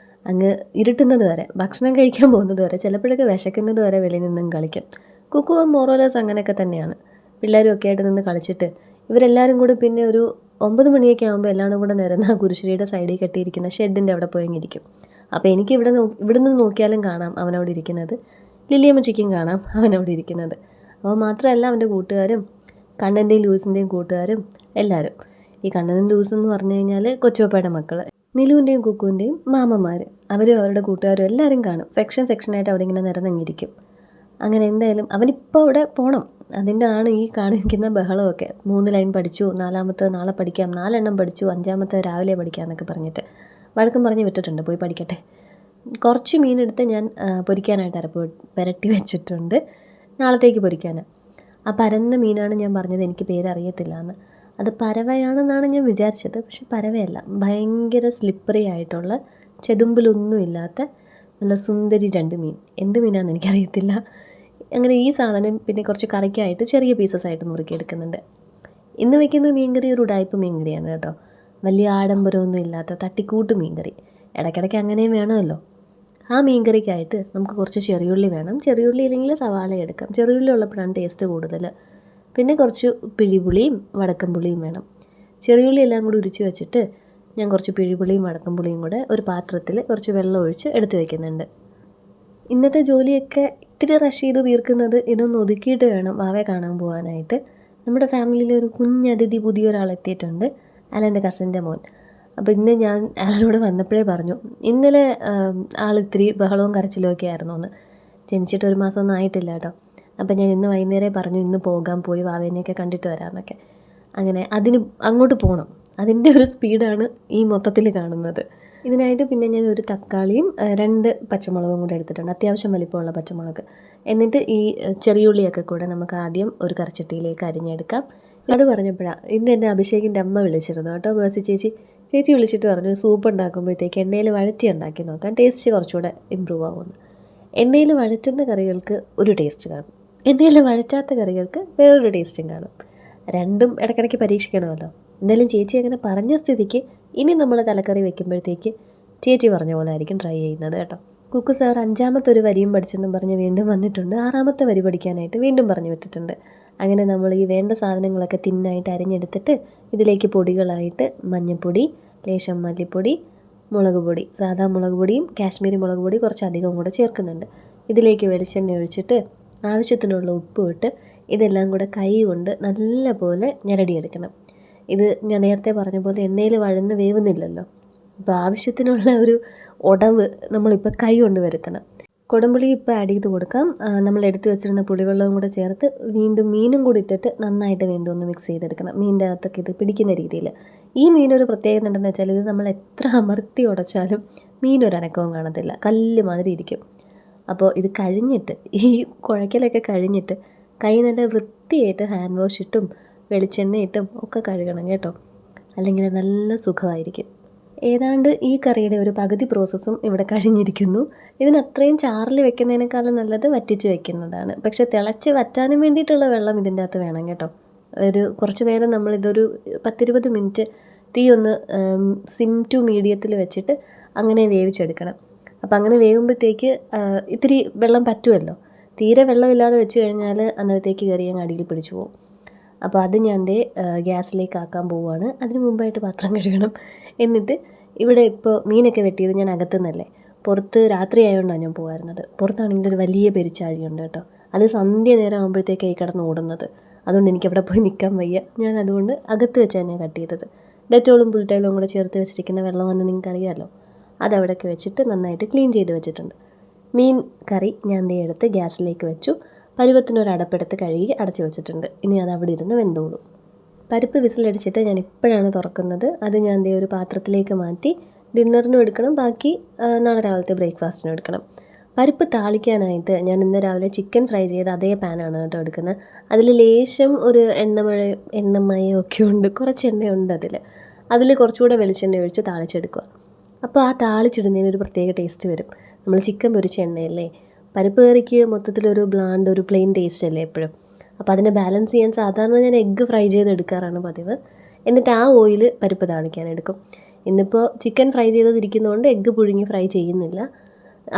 അങ്ങ് ഇരുട്ടുന്നത് വരെ, ഭക്ഷണം കഴിക്കാൻ പോകുന്നത് വരെ, ചിലപ്പോഴൊക്കെ വിശക്കുന്നത് വരെ വെളിയിൽ നിന്നും കളിക്കും. കുക്കുവും മോറോലസ് അങ്ങനെയൊക്കെ തന്നെയാണ്. പിള്ളേരും ഒക്കെ ആയിട്ട് നിന്ന് കളിച്ചിട്ട് ഇവരെല്ലാവരും കൂടി പിന്നെ ഒരു 9 മണിയൊക്കെ ആകുമ്പോൾ എല്ലാവരും കൂടെ നിരന്ന് ആ കുരിശടിയുടെ സൈഡിൽ കെട്ടിയിരിക്കുന്ന ഷെഡിൻ്റെ അവിടെ പോയി ഇരിക്കും. അപ്പോൾ എനിക്ക് ഇവിടെ നിന്ന് നോക്കിയാലും കാണാം അവനവിടെ ഇരിക്കുന്നത്, ലില്ലിയമ്മച്ചിക്കും കാണാം അവനവിടെ ഇരിക്കുന്നത്. അപ്പോൾ മാത്രമല്ല അവൻ്റെ കൂട്ടുകാരും കണ്ണൻ്റെയും ലൂസിൻ്റെയും കൂട്ടുകാരും എല്ലാവരും. ഈ കണ്ണനും ലൂസ് എന്ന് പറഞ്ഞു കഴിഞ്ഞാൽ കൊച്ചുപ്പയുടെ മക്കൾ, നിലുവിൻ്റെയും കുക്കുവിൻ്റെയും മാമന്മാർ, അവരും അവരുടെ കൂട്ടുകാരും എല്ലാവരും കാണും. സെക്ഷനായിട്ട് അവിടെ ഇങ്ങനെ നിരന്നിരിക്കും. അങ്ങനെ എന്തായാലും അവനിപ്പോൾ അവിടെ പോകണം, അതിൻ്റെ ആണ് ഈ കാണിക്കുന്ന ബഹളമൊക്കെ. 3 ലൈൻ പഠിച്ചു, 4ാമത്തെ നാളെ പഠിക്കാം, 4 എണ്ണം പഠിച്ചു, 5ാമത്തെ രാവിലെ പഠിക്കാം എന്നൊക്കെ പറഞ്ഞിട്ട് വഴക്കം പറഞ്ഞ് വിട്ടിട്ടുണ്ട്, പോയി പഠിക്കട്ടെ. കുറച്ച് മീനെടുത്ത് ഞാൻ പൊരിക്കാനായിട്ട് പുരട്ടി വെച്ചിട്ടുണ്ട്, നാളത്തേക്ക് പൊരിക്കാൻ. ആ പരന്ന മീനാണ് ഞാൻ പറഞ്ഞത് എനിക്ക് പേരറിയത്തില്ല എന്ന്. അത് പരവയാണെന്നാണ് ഞാൻ വിചാരിച്ചത്, പക്ഷെ പരവയല്ല. ഭയങ്കര സ്ലിപ്പറി ആയിട്ടുള്ള, ചെതുമ്പിലൊന്നും ഇല്ലാത്ത നല്ല സുന്ദരി 2 മീൻ. എന്ത് മീനാണെന്ന് എനിക്കറിയത്തില്ല. അങ്ങനെ ഈ സാധനം പിന്നെ കുറച്ച് കറിക്കായിട്ട് ചെറിയ പീസസ് ആയിട്ട് നുറുക്കിയെടുക്കുന്നുണ്ട്. ഇന്ന് വയ്ക്കുന്ന മീൻകറി ഒരു ഉടായ്പ മീൻകറിയാണ് കേട്ടോ. വലിയ ആഡംബരമൊന്നും ഇല്ലാത്ത തട്ടിക്കൂട്ട് മീൻകറി. ഇടയ്ക്കിടയ്ക്ക് അങ്ങനെയും വേണമല്ലോ. ആ മീൻകറിക്കായിട്ട് നമുക്ക് കുറച്ച് ചെറിയുള്ളി വേണം. ചെറിയുള്ളി ഇല്ലെങ്കിൽ സവാള എടുക്കാം. ചെറിയുള്ളി ഉള്ളപ്പോഴാണ് ടേസ്റ്റ് കൂടുതൽ. പിന്നെ കുറച്ച് പിഴിപുളിയും വടക്കം പുളിയും വേണം. ചെറിയുള്ളി എല്ലാം കൂടി ഉരിച്ച് വെച്ചിട്ട് ഞാൻ കുറച്ച് പിഴിപുളിയും വടക്കം പുളിയും കൂടെ ഒരു പാത്രത്തിൽ കുറച്ച് വെള്ളം ഒഴിച്ച് എടുത്ത് വയ്ക്കുന്നുണ്ട്. ഇന്നത്തെ ജോലിയൊക്കെ ഇത്തിരി റഷ് ചെയ്ത് തീർക്കുന്നത് ഇതൊന്ന് ഒതുക്കിയിട്ട് വേണം വാവയെ കാണാൻ പോകാനായിട്ട്. നമ്മുടെ ഫാമിലിയിൽ ഒരു കുഞ്ഞതിഥി പുതിയൊരാൾ എത്തിയിട്ടുണ്ട്. അതെൻ്റെ കസിൻ്റെ മോൻ. അപ്പോൾ ഇന്ന് ഞാൻ അയാളോട് വന്നപ്പോഴേ പറഞ്ഞു, ഇന്നലെ ആളിത്തിരി ബഹളവും കരച്ചിലും ഒക്കെ ആയിരുന്നു. ഒന്ന് ജനിച്ചിട്ട് 1 മാസമൊന്നും ആയിട്ടില്ല കേട്ടോ. അപ്പോൾ ഞാൻ ഇന്ന് വൈകുന്നേരം പറഞ്ഞു ഇന്ന് പോകാൻ, പോയി വാവേനെയൊക്കെ കണ്ടിട്ട് വരാമെന്നൊക്കെ. അങ്ങനെ അതിന് അങ്ങോട്ട് പോകണം. അതിൻ്റെ ഒരു സ്പീഡാണ് ഈ മൊത്തത്തിൽ കാണുന്നത്. ഇതിനായിട്ട് പിന്നെ ഞാൻ ഒരു തക്കാളിയും 2 പച്ചമുളകും കൂടെ എടുത്തിട്ടുണ്ട്, അത്യാവശ്യം വലിപ്പമുള്ള പച്ചമുളക്. എന്നിട്ട് ഈ ചെറിയുള്ളിയൊക്കെ കൂടെ നമുക്ക് ആദ്യം ഒരു കറിച്ചട്ടിയിലേക്ക് അരിഞ്ഞെടുക്കാം. അത് പറഞ്ഞപ്പോഴാണ് ഇന്ന് എന്നെ അഭിഷേകിൻ്റെ അമ്മ വിളിച്ചിരുന്നു കേട്ടോ. ബേസി ചേച്ചി വിളിച്ചിട്ട് പറഞ്ഞു സൂപ്പ് ഉണ്ടാക്കുമ്പോഴത്തേക്ക് എണ്ണയിൽ വഴറ്റി ഉണ്ടാക്കി നോക്കാം, ടേസ്റ്റ് കുറച്ചുകൂടെ ഇമ്പ്രൂവ് ആവുമെന്ന്. എണ്ണയിൽ വഴറ്റുന്ന കറികൾക്ക് ഒരു ടേസ്റ്റ് കാണും, എണ്ണയിൽ വഴറ്റാത്ത കറികൾക്ക് വേറൊരു ടേസ്റ്റും കാണും. രണ്ടും ഇടയ്ക്കിടയ്ക്ക് പരീക്ഷിക്കണമല്ലോ. എന്തായാലും ചേച്ചി അങ്ങനെ പറഞ്ഞ സ്ഥിതിക്ക് ഇനി നമ്മൾ തലക്കറി വെക്കുമ്പോഴത്തേക്ക് ചേച്ചി പറഞ്ഞ പോലെ ആയിരിക്കും ട്രൈ ചെയ്യുന്നത് കേട്ടോ. കുക്ക് സാർ 5ാമത്തെ ഒരു വരിയും പഠിച്ചെന്നും പറഞ്ഞ് വീണ്ടും വന്നിട്ടുണ്ട്. 6ാമത്തെ വരി പഠിക്കാനായിട്ട് വീണ്ടും പറഞ്ഞു വിട്ടിട്ടുണ്ട്. അങ്ങനെ നമ്മൾ ഈ വേണ്ട സാധനങ്ങളൊക്കെ തിന്നായിട്ട് അരിഞ്ഞെടുത്തിട്ട് ഇതിലേക്ക് പൊടികളായിട്ട് മഞ്ഞൾപ്പൊടി, ലേശം മല്ലിപ്പൊടി, മുളക് പൊടി, സാധാ മുളക് പൊടിയും കാശ്മീരി മുളക് പൊടി കുറച്ചധികം കൂടെ ചേർക്കുന്നുണ്ട്. ഇതിലേക്ക് വെളിച്ചെണ്ണ ഒഴിച്ചിട്ട് ആവശ്യത്തിനുള്ള ഉപ്പ് ഇട്ട് ഇതെല്ലാം കൂടെ കൈ കൊണ്ട് നല്ല പോലെ ഞെരടിയെടുക്കണം. ഇത് ഞാൻ നേരത്തെ പറഞ്ഞ പോലെ എണ്ണയിൽ വഴന്ന് വേവുന്നില്ലല്ലോ. അപ്പോൾ ആവശ്യത്തിനുള്ള ഒരു ഉടവ് നമ്മളിപ്പോൾ കൈ കൊണ്ട് വരുത്തണം. കുടംപുളി ഇപ്പോൾ ആഡ് ചെയ്ത് കൊടുക്കാം. നമ്മൾ എടുത്ത് വെച്ചിരുന്ന പുളിവെള്ളവും കൂടെ ചേർത്ത് വീണ്ടും മീനും കൂടി ഇട്ടിട്ട് നന്നായിട്ട് വീണ്ടും ഒന്ന് മിക്സ് ചെയ്തെടുക്കണം, മീനിൻ്റെ അകത്തൊക്കെ ഇത് പിടിക്കുന്ന രീതിയിൽ. ഈ മീനൊരു പ്രത്യേകത ഉണ്ടെന്ന് വെച്ചാൽ ഇത് നമ്മൾ എത്ര അമർത്തി ഉടച്ചാലും മീനൊരനക്കവും കാണത്തില്ല, കല്ല് മാതിരി ഇരിക്കും. അപ്പോൾ ഇത് കഴിഞ്ഞിട്ട് ഈ കുഴയ്ക്കലൊക്കെ കഴിഞ്ഞിട്ട് കൈ നല്ല വൃത്തിയായിട്ട് ഹാൻഡ് വാഷ് ഇട്ടും വെളിച്ചെണ്ണ ഇട്ടും ഒക്കെ കഴുകണം കേട്ടോ, അല്ലെങ്കിൽ നല്ല സുഖമായിരിക്കും. ഏതാണ്ട് ഈ കറിയുടെ ഒരു പകുതി പ്രോസസ്സും ഇവിടെ കഴിഞ്ഞിരിക്കുന്നു. ഇതിനത്രയും ചാറിൽ വെക്കുന്നതിനേക്കാളും നല്ലത് വറ്റിച്ച് വെക്കുന്നതാണ്. പക്ഷേ തിളച്ച് വറ്റാനും വേണ്ടിയിട്ടുള്ള വെള്ളം ഇതിൻ്റെ അകത്ത് വേണം കേട്ടോ. കുറച്ച് നേരം നമ്മളിതൊരു 10-20 മിനിറ്റ് തീ ഒന്ന് സിം ടു മീഡിയത്തിൽ വെച്ചിട്ട് അങ്ങനെ വേവിച്ചെടുക്കണം. അപ്പോൾ അങ്ങനെ വേകുമ്പോഴത്തേക്ക് ഇത്തിരി വെള്ളം പറ്റുമല്ലോ. തീരെ വെള്ളമില്ലാതെ വെച്ച് കഴിഞ്ഞാൽ അന്നേരത്തേക്ക് കറി അങ്ങ് അടിയിൽ പിടിച്ചു പോകും. അപ്പോൾ അത് ഞാൻ ഗ്യാസിലേക്ക് ആക്കാൻ പോവുകയാണ്. അതിന് മുമ്പായിട്ട് പാത്രം കഴുകണം. എന്നിട്ട് ഇവിടെ ഇപ്പോൾ മീനൊക്കെ വെട്ടിയത് ഞാൻ അകത്തുനിന്നല്ലേ, പുറത്ത് രാത്രി ആയതുകൊണ്ടാണ് ഞാൻ പോകുമായിരുന്നത്. പുറത്താണെങ്കിൽ ഒരു വലിയ പെരിച്ചാഴിയുണ്ട് കേട്ടോ. അത് സന്ധ്യ നേരം ആകുമ്പോഴത്തേക്കായി കിടന്ന് ഓടുന്നത്. അതുകൊണ്ട് എനിക്കവിടെ പോയി നിൽക്കാൻ വയ്യ. ഞാൻ അതുകൊണ്ട് അകത്ത് വെച്ചാണ് ഞാൻ കട്ട് ചെയ്തത്. ഡെറ്റോളും പുൽറ്റൈലും കൂടെ ചേർത്ത് വെച്ചിരിക്കുന്ന വെള്ളമെന്ന് നിങ്ങൾക്കറിയാമല്ലോ. അതവിടെയൊക്കെ വെച്ചിട്ട് നന്നായിട്ട് ക്ലീൻ ചെയ്ത് വെച്ചിട്ടുണ്ട്. മീൻ കറി ഞാൻ എടുത്ത് ഗ്യാസിലേക്ക് വെച്ചു. പരുവത്തിനൊരു അടപ്പെടുത്ത് കഴുകി അടച്ചു വെച്ചിട്ടുണ്ട്. ഇനി അത് അവിടെ ഇരുന്ന് വെന്തോളും. പരിപ്പ് വിസിലടിച്ചിട്ട് ഞാൻ ഇപ്പോഴാണ് തുറക്കുന്നത്. അത് ഞാൻ ഒരു പാത്രത്തിലേക്ക് മാറ്റി ഡിന്നറിനും എടുക്കണം, ബാക്കി നാളെ രാവിലത്തെ ബ്രേക്ക്ഫാസ്റ്റിനും എടുക്കണം. പരിപ്പ് താളിക്കാനായിട്ട് ഞാൻ ഇന്ന് രാവിലെ ചിക്കൻ ഫ്രൈ ചെയ്ത അതേ പാനാണ് കേട്ടോ എടുക്കുന്നത്. അതിൽ ലേശം ഒരു എണ്ണമയമൊക്കെ ഉണ്ട്, കുറച്ച് എണ്ണയുണ്ട് അതിൽ കുറച്ചുകൂടെ വെളിച്ചെണ്ണ ഒഴിച്ച് താളിച്ചെടുക്കുക. അപ്പോൾ ആ താളിച്ചിടുന്നതിന് ഒരു പ്രത്യേക ടേസ്റ്റ് വരും. നമ്മൾ ചിക്കൻ പൊരിച്ച എണ്ണയല്ലേ, പരിപ്പ് കറിക്ക് മൊത്തത്തിലൊരു ബ്ലാൻഡ് ഒരു പ്ലെയിൻ ടേസ്റ്റ് അല്ലേ എപ്പോഴും. അപ്പോൾ അതിനെ ബാലൻസ് ചെയ്യാൻ സാധാരണ ഞാൻ എഗ്ഗ് ഫ്രൈ ചെയ്തെടുക്കാറാണ് പതിവ്. എന്നിട്ട് ആ ഓയിൽ പരിപ്പ് താളിക്കാൻ എടുക്കും. ഇന്നിപ്പോൾ ചിക്കൻ ഫ്രൈ ചെയ്തതിരിക്കുന്നതുകൊണ്ട് എഗ്ഗ് പുഴുങ്ങി ഫ്രൈ ചെയ്യുന്നില്ല,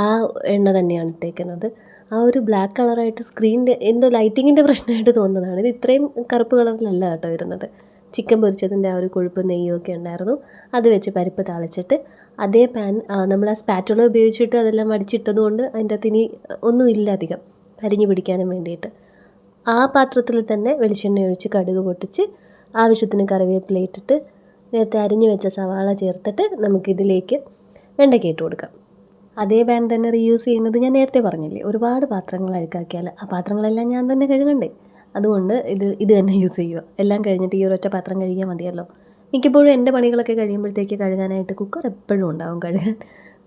ആ എണ്ണ തന്നെയാണ് ഇട്ടേക്കുന്നത്. ആ ഒരു ബ്ലാക്ക് കളറായിട്ട് സ്ക്രീനിൻ്റെ എന്തോ ലൈറ്റിങ്ങിൻ്റെ പ്രശ്നമായിട്ട് തോന്നുന്നതാണ്. ഇത് ഇത്രയും കറുപ്പ് കളറിലല്ല കേട്ടോ വരുന്നത്. ചിക്കൻ പൊരിച്ചതിൻ്റെ ആ ഒരു കൊഴുപ്പ് നെയ്യൊക്കെ ഉണ്ടായിരുന്നു. അത് വെച്ച് പരിപ്പ് താളിച്ചിട്ട് അതേ പാൻ നമ്മൾ ആ സ്പാറ്റുള ഉപയോഗിച്ചിട്ട് അതെല്ലാം വടിച്ചിട്ടതുകൊണ്ട് അതിൻ്റെ അകത്ത് ഇനി ഒന്നുമില്ല അധികം കരിഞ്ഞു പിടിക്കാനും വേണ്ടിയിട്ട്. ആ പാത്രത്തിൽ തന്നെ വെളിച്ചെണ്ണ ഒഴിച്ച് കടുക് പൊട്ടിച്ച് ആവശ്യത്തിന് കറിവേപ്പില ഇട്ടിട്ട് നേരത്തെ അരിഞ്ഞു വെച്ച സവാള ചേർത്തിട്ട് നമുക്കിതിലേക്ക് വെണ്ടയ്ക്ക ഇട്ട് കൊടുക്കാം. അതേ പാൻ തന്നെ റീയൂസ് ചെയ്യുന്നത് ഞാൻ നേരത്തെ പറഞ്ഞില്ലേ, ഒരുപാട് പാത്രങ്ങൾ അഴുക്കാക്കിയാൽ ആ പാത്രങ്ങളെല്ലാം ഞാൻ തന്നെ കഴുകണ്ടേ. അതുകൊണ്ട് ഇത് തന്നെ യൂസ് ചെയ്യുക. എല്ലാം കഴിഞ്ഞിട്ട് ഈ ഒരൊറ്റ പാത്രം കഴുകിയാൽ മതിയല്ലോ. മിക്കപ്പോഴും എൻ്റെ പണികളൊക്കെ കഴിയുമ്പോഴത്തേക്ക് കഴുകാനായിട്ട് കുക്കർ എപ്പോഴും ഉണ്ടാവും കഴുകാൻ.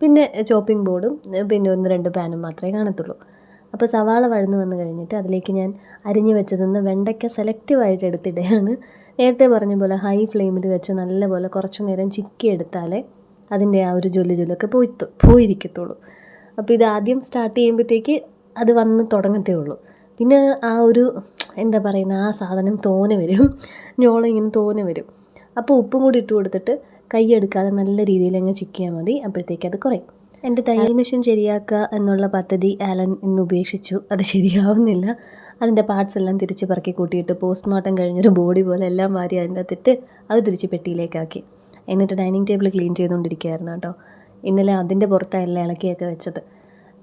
പിന്നെ ചോപ്പിംഗ് ബോർഡും പിന്നെ 1-2 പാനും മാത്രമേ കാണത്തുള്ളൂ. അപ്പോൾ സവാള വഴന്ന് വന്ന് കഴിഞ്ഞിട്ട് അതിലേക്ക് ഞാൻ അരിഞ്ഞു വെച്ചതെന്ന് വെണ്ടയ്ക്ക സെലക്റ്റീവായിട്ട് എടുത്തിടുകയാണ്. നേരത്തെ പറഞ്ഞ പോലെ ഹൈ ഫ്ലെയിമിൽ വെച്ച് നല്ലപോലെ കുറച്ച് നേരം ചിക്കി എടുത്താലേ അതിൻ്റെ ആ ഒരു ജൊല്ലൊക്കെ പോയിരിക്കത്തുള്ളൂ. അപ്പോൾ ഇത് ആദ്യം സ്റ്റാർട്ട് ചെയ്യുമ്പോഴത്തേക്ക് അത് വന്ന് തുടങ്ങത്തേ ഉള്ളൂ. പിന്നെ ആ ഒരു എന്താ പറയുന്ന ആ സാധനം തോനെ വരും, ഞോളം ഇങ്ങനെ തോനെ വരും. അപ്പോൾ ഉപ്പും കൂടി ഇട്ട് കൊടുത്തിട്ട് കൈ എടുക്കാതെ നല്ല രീതിയിൽ അങ്ങ് ചിക്കിയാൽ മതി, അപ്പോഴത്തേക്ക് അത് കുറയും. എൻ്റെ തയ്യൽ മെഷീൻ ശരിയാക്കുക എന്നുള്ള പദ്ധതി ആലൻ ഇന്ന് ഉപേക്ഷിച്ചു. അത് ശരിയാവുന്നില്ല. അതിൻ്റെ പാർട്സ് എല്ലാം തിരിച്ച് പറക്കി കൂട്ടിയിട്ട് പോസ്റ്റ്മോർട്ടം കഴിഞ്ഞൊരു ബോഡി പോലെ എല്ലാം വാരി അതിൻ്റെ അകത്തിട്ട് അത് തിരിച്ച് പെട്ടിയിലേക്കാക്കി. എന്നിട്ട് ഡൈനിങ് ടേബിൾ ക്ലീൻ ചെയ്തുകൊണ്ടിരിക്കുകയായിരുന്നു കേട്ടോ. ഇന്നലെ അതിൻ്റെ പുറത്താണ് എല്ലാം ഇളക്കിയൊക്കെ വെച്ചത്.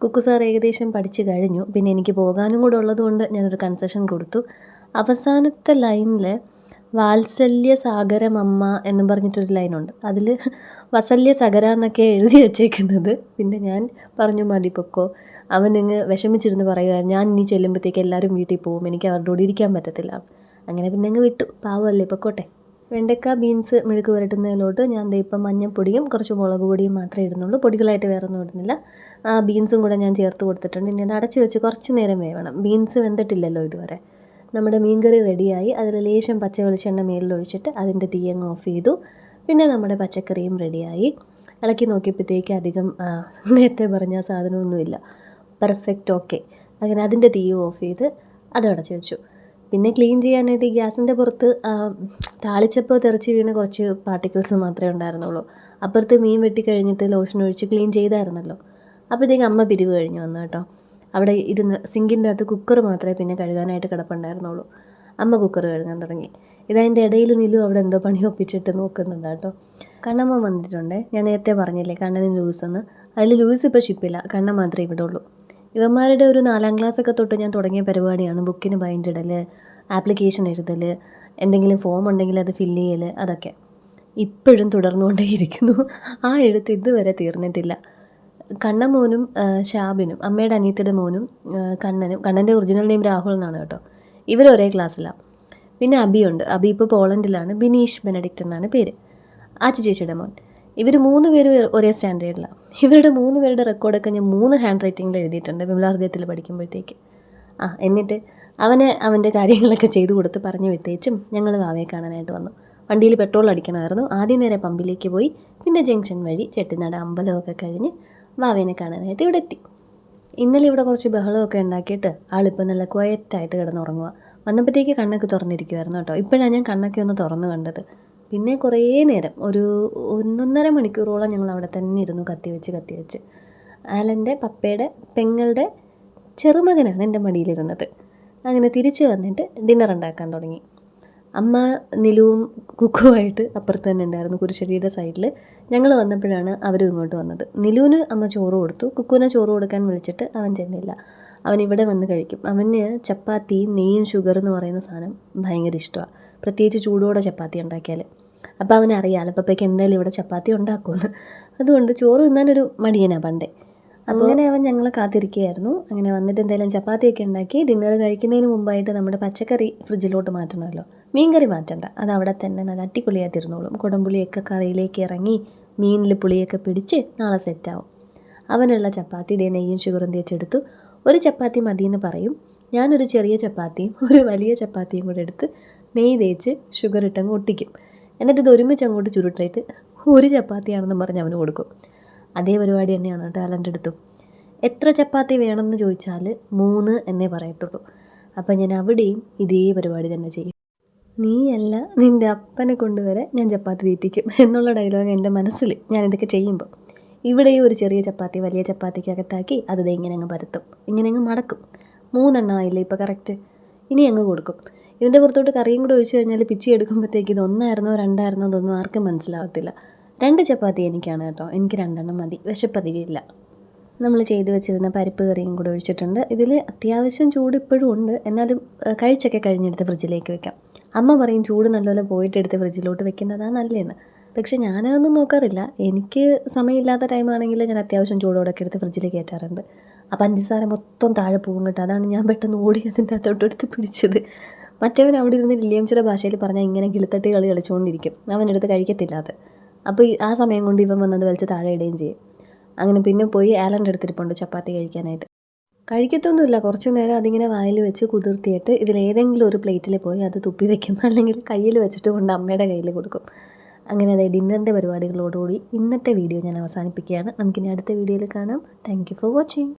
കുക്കു സാർ ഏകദേശം പഠിച്ചു കഴിഞ്ഞു. പിന്നെ എനിക്ക് പോകാനും കൂടെ ഉള്ളതുകൊണ്ട് ഞാനൊരു കൺസെഷൻ കൊടുത്തു. അവസാനത്തെ ലൈനിൽ വാത്സല്യ സാഗരമമ്മ എന്നും പറഞ്ഞിട്ടൊരു ലൈനുണ്ട്. അതിൽ വസല്യ സഗര എന്നൊക്കെ എഴുതി വെച്ചേക്കുന്നത്. പിന്നെ ഞാൻ പറഞ്ഞു മതി പൊക്കോ. അവനിങ്ങ് വിഷമിച്ചിരുന്ന് പറയുമായിരുന്നു, ഞാൻ ഇനി ചെല്ലുമ്പോഴത്തേക്ക് എല്ലാവരും വീട്ടിൽ പോകും, എനിക്ക് അവരുടെ കൂടെ ഇരിക്കാൻ പറ്റത്തില്ല. അങ്ങനെ പിന്നെ അങ്ങ് വിട്ടു, പാവമല്ലേ പൊക്കോട്ടെ. വെണ്ടയ്ക്ക ബീൻസ് മെഴുക്ക് പുരട്ടുന്നതിലോട്ട് ഞാൻ ഇപ്പം മഞ്ഞൾപ്പൊടിയും കുറച്ച് മുളക് പൊടിയും മാത്രമേ ഇടുന്നുള്ളൂ, പൊടികളായിട്ട് വേറെ ഒന്നും ഇടുന്നില്ല. ആ ബീൻസും കൂടെ ഞാൻ ചേർത്ത് കൊടുത്തിട്ടുണ്ട്. ഇനി അത് അടച്ച് വെച്ച് കുറച്ച് നേരം വേവണം. ബീൻസ് വെന്തിട്ടില്ലല്ലോ ഇതുവരെ. നമ്മുടെ മീൻകറി റെഡിയായി. അതിൽ ലേശം പച്ച വെളിച്ചെണ്ണ മേലിലൊഴിച്ചിട്ട് അതിൻ്റെ തീയങ്ങ് ഓഫ് ചെയ്തു. പിന്നെ നമ്മുടെ പച്ചക്കറിയും റെഡിയായി. ഇളക്കി നോക്കിയപ്പോഴത്തേക്ക് അധികം നേരത്തെ പറഞ്ഞ സാധനമൊന്നുമില്ല, പെർഫെക്റ്റ് ഓക്കെ. അങ്ങനെ അതിൻ്റെ തീയും ഓഫ് ചെയ്ത് അത് അടച്ച് വെച്ചു. പിന്നെ ക്ലീൻ ചെയ്യാനായിട്ട് ഈ ഗ്യാസിൻ്റെ പുറത്ത് താളിച്ചപ്പോൾ തെറിച്ച് വീണ കുറച്ച് പാർട്ടിക്കിൾസ് മാത്രമേ ഉണ്ടായിരുന്നുള്ളൂ. അപ്പുറത്ത് മീൻ വെട്ടി കഴിഞ്ഞിട്ട് ലോഷൻ ഒഴിച്ച് ക്ലീൻ ചെയ്തായിരുന്നല്ലോ. അപ്പോഴത്തേക്ക് അമ്മ പിരിവ് കഴിഞ്ഞ് വന്നു കേട്ടോ. അവിടെ ഇരുന്ന് സിങ്കിൻ്റെ അകത്ത് കുക്കർ മാത്രമേ പിന്നെ കഴുകാനായിട്ട് കിടപ്പുണ്ടായിരുന്നുള്ളൂ. അമ്മ കുക്കർ കഴുകാൻ തുടങ്ങി. ഇതതിൻ്റെ ഇടയിൽ നിലു അവിടെ എന്തോ പണി ഒപ്പിച്ചിട്ട് നോക്കുന്നുണ്ട് കേട്ടോ. കണ്ണമ്മ വന്നിട്ടുണ്ട്. ഞാൻ നേരത്തെ പറഞ്ഞില്ലേ കണ്ണനും ലൂയിസെന്ന്. അതിൽ ലൂയിസ് ഇപ്പോൾ ഷിപ്പില്ല, കണ്ണൻ മാത്രമേ ഇവിടെ ഉള്ളൂ. ഇവന്മാരുടെ ഒരു 4ാം ക്ലാസ്സൊക്കെ തൊട്ട് ഞാൻ തുടങ്ങിയ പരിപാടിയാണ് ബുക്കിന് ബൈൻഡ് ഇടൽ, ആപ്ലിക്കേഷൻ എഴുതൽ, എന്തെങ്കിലും ഫോം ഉണ്ടെങ്കിൽ അത് ഫില്ല് ചെയ്യൽ, അതൊക്കെ ഇപ്പോഴും തുടർന്നുകൊണ്ടേയിരിക്കുന്നു. ആ എഴുത്ത് ഇതുവരെ തീർന്നിട്ടില്ല. കണ്ണമോനും ഷാബിനും, അമ്മയുടെ അനിയത്തിയുടെ മോനും കണ്ണനും, കണ്ണൻ്റെ ഒറിജിനൽ നെയിം രാഹുൽ എന്നാണ് കേട്ടോ, ഇവരൊരേ ക്ലാസ്സിലാണ്. പിന്നെ അബിയുണ്ട്. അബി ഇപ്പോൾ പോളണ്ടിലാണ്. ബിനീഷ് ബെനഡിക്റ്റ് എന്നാണ് പേര്, ആച്ചി ചേച്ചിയുടെ മോൻ. ഇവർ 3 പേരും ഒരേ സ്റ്റാൻഡേർഡിലാണ്. ഇവരുടെ 3 പേരുടെ റെക്കോർഡൊക്കെ ഞാൻ 3 ഹാൻഡ് റൈറ്റിങ്ങിൽ എഴുതിയിട്ടുണ്ട് വിമലാഹൃദയത്തിൽ പഠിക്കുമ്പോഴത്തേക്ക്. എന്നിട്ട് അവനെ അവൻ്റെ കാര്യങ്ങളൊക്കെ ചെയ്തു കൊടുത്ത് പറഞ്ഞു വിട്ടേച്ചും ഞങ്ങൾ വാവയെ കാണാനായിട്ട് വന്നു. വണ്ടിയിൽ പെട്രോൾ അടിക്കണമായിരുന്നു. ആദ്യം നേരെ പമ്പിലേക്ക് പോയി, പിന്നെ ജംഗ്ഷൻ വഴി ചെട്ടിനാട് അമ്പലമൊക്കെ കഴിഞ്ഞ് വാവേനെ കാണാനായിട്ട് ഇവിടെ എത്തി. ഇന്നലെ ഇവിടെ കുറച്ച് ബഹളമൊക്കെ ഉണ്ടാക്കിയിട്ട് ആളിപ്പോൾ നല്ല ക്വയറ്റായിട്ട് കിടന്നുറങ്ങുക. വന്നപ്പോഴത്തേക്ക് കണ്ണൊക്കെ തുറന്നിരിക്കുമായിരുന്നു കേട്ടോ. ഇപ്പോഴാണ് ഞാൻ കണ്ണൊക്കെ ഒന്ന് തുറന്ന് കണ്ടത്. പിന്നെ കുറേ നേരം, ഒരു 1.5 മണിക്കൂറോളം ഞങ്ങൾ അവിടെ തന്നെ ഇരുന്നു കത്തിവെച്ച്. ആലൻ്റെ പപ്പയുടെ പെങ്ങളുടെ ചെറുമകനാണ് എൻ്റെ മടിയിലിരുന്നത്. അങ്ങനെ തിരിച്ച് വന്നിട്ട് ഡിന്നർ ഉണ്ടാക്കാൻ തുടങ്ങി. അമ്മ നിലുവും കുക്കുമായിട്ട് അപ്പുറത്ത് തന്നെ ഉണ്ടായിരുന്നു, കുരിശടിയുടെ സൈഡിൽ. ഞങ്ങൾ വന്നപ്പോഴാണ് അവരും ഇങ്ങോട്ട് വന്നത്. നിലുവിന് അമ്മ ചോറ് കൊടുത്തു. കുക്കുവിനെ ചോറ് കൊടുക്കാൻ വിളിച്ചിട്ട് അവൻ ചെന്നില്ല. അവൻ ഇവിടെ വന്ന് കഴിക്കും. അവന് ചപ്പാത്തി നെയ്യും ഷുഗർ എന്ന് പറയുന്ന സാധനം ഭയങ്കര ഇഷ്ടമാണ്, പ്രത്യേകിച്ച് ചൂടോടെ ചപ്പാത്തി ഉണ്ടാക്കിയാൽ. അപ്പോൾ അവനറിയാമല്ലോ പപ്പയ്ക്ക് എന്തായാലും ഇവിടെ ചപ്പാത്തി ഉണ്ടാക്കുമെന്ന്. അതുകൊണ്ട് ചോറ് തിന്നാനൊരു മടിയനാണ് പണ്ടേ. അങ്ങനെ അവൻ ഞങ്ങളെ കാത്തിരിക്കുകയായിരുന്നു. അങ്ങനെ വന്നിട്ട് എന്തായാലും ചപ്പാത്തിയൊക്കെ ഉണ്ടാക്കി. ഡിന്നർ കഴിക്കുന്നതിന് മുമ്പായിട്ട് നമ്മുടെ പച്ചക്കറി ഫ്രിഡ്ജിലോട്ട് മാറ്റണമല്ലോ. മീൻകറി മാറ്റണ്ട, അത് അവിടെ തന്നെ നല്ല അടിപൊളിയായിട്ടിരുന്നോളും. കുടംപുളിയൊക്കെ കറിയിലേക്ക് ഇറങ്ങി മീനിൽ പുളിയൊക്കെ പിടിച്ച് നാളെ സെറ്റാവും. അവനുള്ള ചപ്പാത്തി ഇതേ നെയ്യും ഷുഗറും തേച്ചെടുത്തു. ഒരു ചപ്പാത്തി മതിയെന്ന് പറയും. ഞാനൊരു ചെറിയ ചപ്പാത്തിയും ഒരു വലിയ ചപ്പാത്തിയും കൂടെ എടുത്ത് നെയ്യ് തേച്ച് ഷുഗർ ഇട്ടങ്ങ് ഒട്ടിക്കും. എന്നിട്ട് ഇത് ഒരുമിച്ച് അങ്ങോട്ട് ചുരുട്ടിയിട്ട് ഒരു ചപ്പാത്തിയാണെന്ന് പറഞ്ഞ് അവന് കൊടുക്കും. അതേ പരിപാടി തന്നെയാണ് ടാലൻ്റ് എടുത്തും. എത്ര ചപ്പാത്തി വേണമെന്ന് ചോദിച്ചാൽ 3 എന്നേ പറയത്തുള്ളൂ. അപ്പം ഞാൻ അവിടെയും ഇതേ പരിപാടി തന്നെ ചെയ്യും. നീയല്ല നിൻ്റെ അപ്പനെ കൊണ്ടുവരെ ഞാൻ ചപ്പാത്തി തീറ്റിക്കും എന്നുള്ള ഡയലോഗ് എൻ്റെ മനസ്സിൽ ഞാനിതൊക്കെ ചെയ്യുമ്പോൾ. ഇവിടെയും ഒരു ചെറിയ ചപ്പാത്തി വലിയ ചപ്പാത്തിക്കകത്താക്കി അത് ഇങ്ങനെ അങ്ങ് പരത്തും, ഇങ്ങനെ അങ്ങ് മടക്കും. 3 എണ്ണം ആയില്ലേ ഇപ്പോൾ കറക്റ്റ്. ഇനി അങ്ങ് കൊടുക്കും. ഇതിൻ്റെ പുറത്തോട്ട് കറിയും കൂടെ ഒഴിച്ച് കഴിഞ്ഞാൽ പിച്ചി എടുക്കുമ്പോഴത്തേക്ക് ഇത് 1 ആയിരുന്നോ 2 ആയിരുന്നോ ഇതൊന്നും ആർക്കും മനസ്സിലാവത്തില്ല. 2 ചപ്പാത്തി എനിക്കാണ് കേട്ടോ, എനിക്ക് 2 എണ്ണം മതി, വിശപ്പധികമില്ല. നമ്മൾ ചെയ്ത് വെച്ചിരുന്ന പരിപ്പ് കറിയും കൂടെ ഒഴിച്ചിട്ടുണ്ട്. ഇതിൽ അത്യാവശ്യം ചൂട് ഇപ്പോഴും ഉണ്ട്, എന്നാലും കഴിച്ചൊക്കെ കഴിഞ്ഞെടുത്ത് ഫ്രിഡ്ജിലേക്ക് വെക്കാം. അമ്മ പറയും ചൂട് നല്ലപോലെ പോയിട്ടെടുത്ത് ഫ്രിഡ്ജിലോട്ട് വെക്കുന്നതാണ് നല്ലതെന്ന്. പക്ഷെ ഞാനതൊന്നും നോക്കാറില്ല. എനിക്ക് സമയമില്ലാത്ത ടൈമാണെങ്കിൽ ഞാൻ അത്യാവശ്യം ചൂടോടൊക്കെ എടുത്ത് ഫ്രിഡ്ജിലേക്ക് കയറ്റാറുണ്ട്. ആ പഞ്ചസാര മൊത്തം താഴെ പോകും കേട്ടോ. അതാണ് ഞാൻ പെട്ടെന്ന് ഓടി അതിൻ്റെ അകത്തോട്ടെടുത്ത് പിടിച്ചത്. മറ്റവൻ അവിടെ ഇരുന്ന് ലില്ലിയംച്ചിയുടെ ഭാഷയിൽ പറഞ്ഞാൽ ഇങ്ങനെ കിളുത്തട്ടി കളി കളിച്ചുകൊണ്ടിരിക്കും, അവനെടുത്ത് കഴിക്കത്തില്ല അത്. അപ്പോൾ ആ സമയം കൊണ്ട് ഇവൻ വന്നത് വലിച്ച് താഴെ ഇടുകയും ചെയ്യും. അങ്ങനെ പിന്നെ പോയി ആലൻ്റെ അടുത്തിരിപ്പുണ്ട് ചപ്പാത്തി കഴിക്കാനായിട്ട്. കഴിക്കത്തൊന്നുമില്ല, കുറച്ച് നേരം അതിങ്ങനെ വായിൽ വെച്ച് കുതിർത്തിയിട്ട് ഇതിലേതെങ്കിലും ഒരു പ്ലേറ്റിൽ പോയി അത് തുപ്പി വെക്കും, അല്ലെങ്കിൽ കയ്യിൽ വെച്ചിട്ട് കൊണ്ട് അമ്മയുടെ കയ്യിൽ കൊടുക്കും. അങ്ങനെ അതെ ഡിന്നറിൻ്റെ പരിപാടികളോടുകൂടി ഇന്നത്തെ വീഡിയോ ഞാൻ അവസാനിപ്പിക്കുകയാണ്. നമുക്കിനി അടുത്ത വീഡിയോയിൽ കാണാം. Thank you for watching.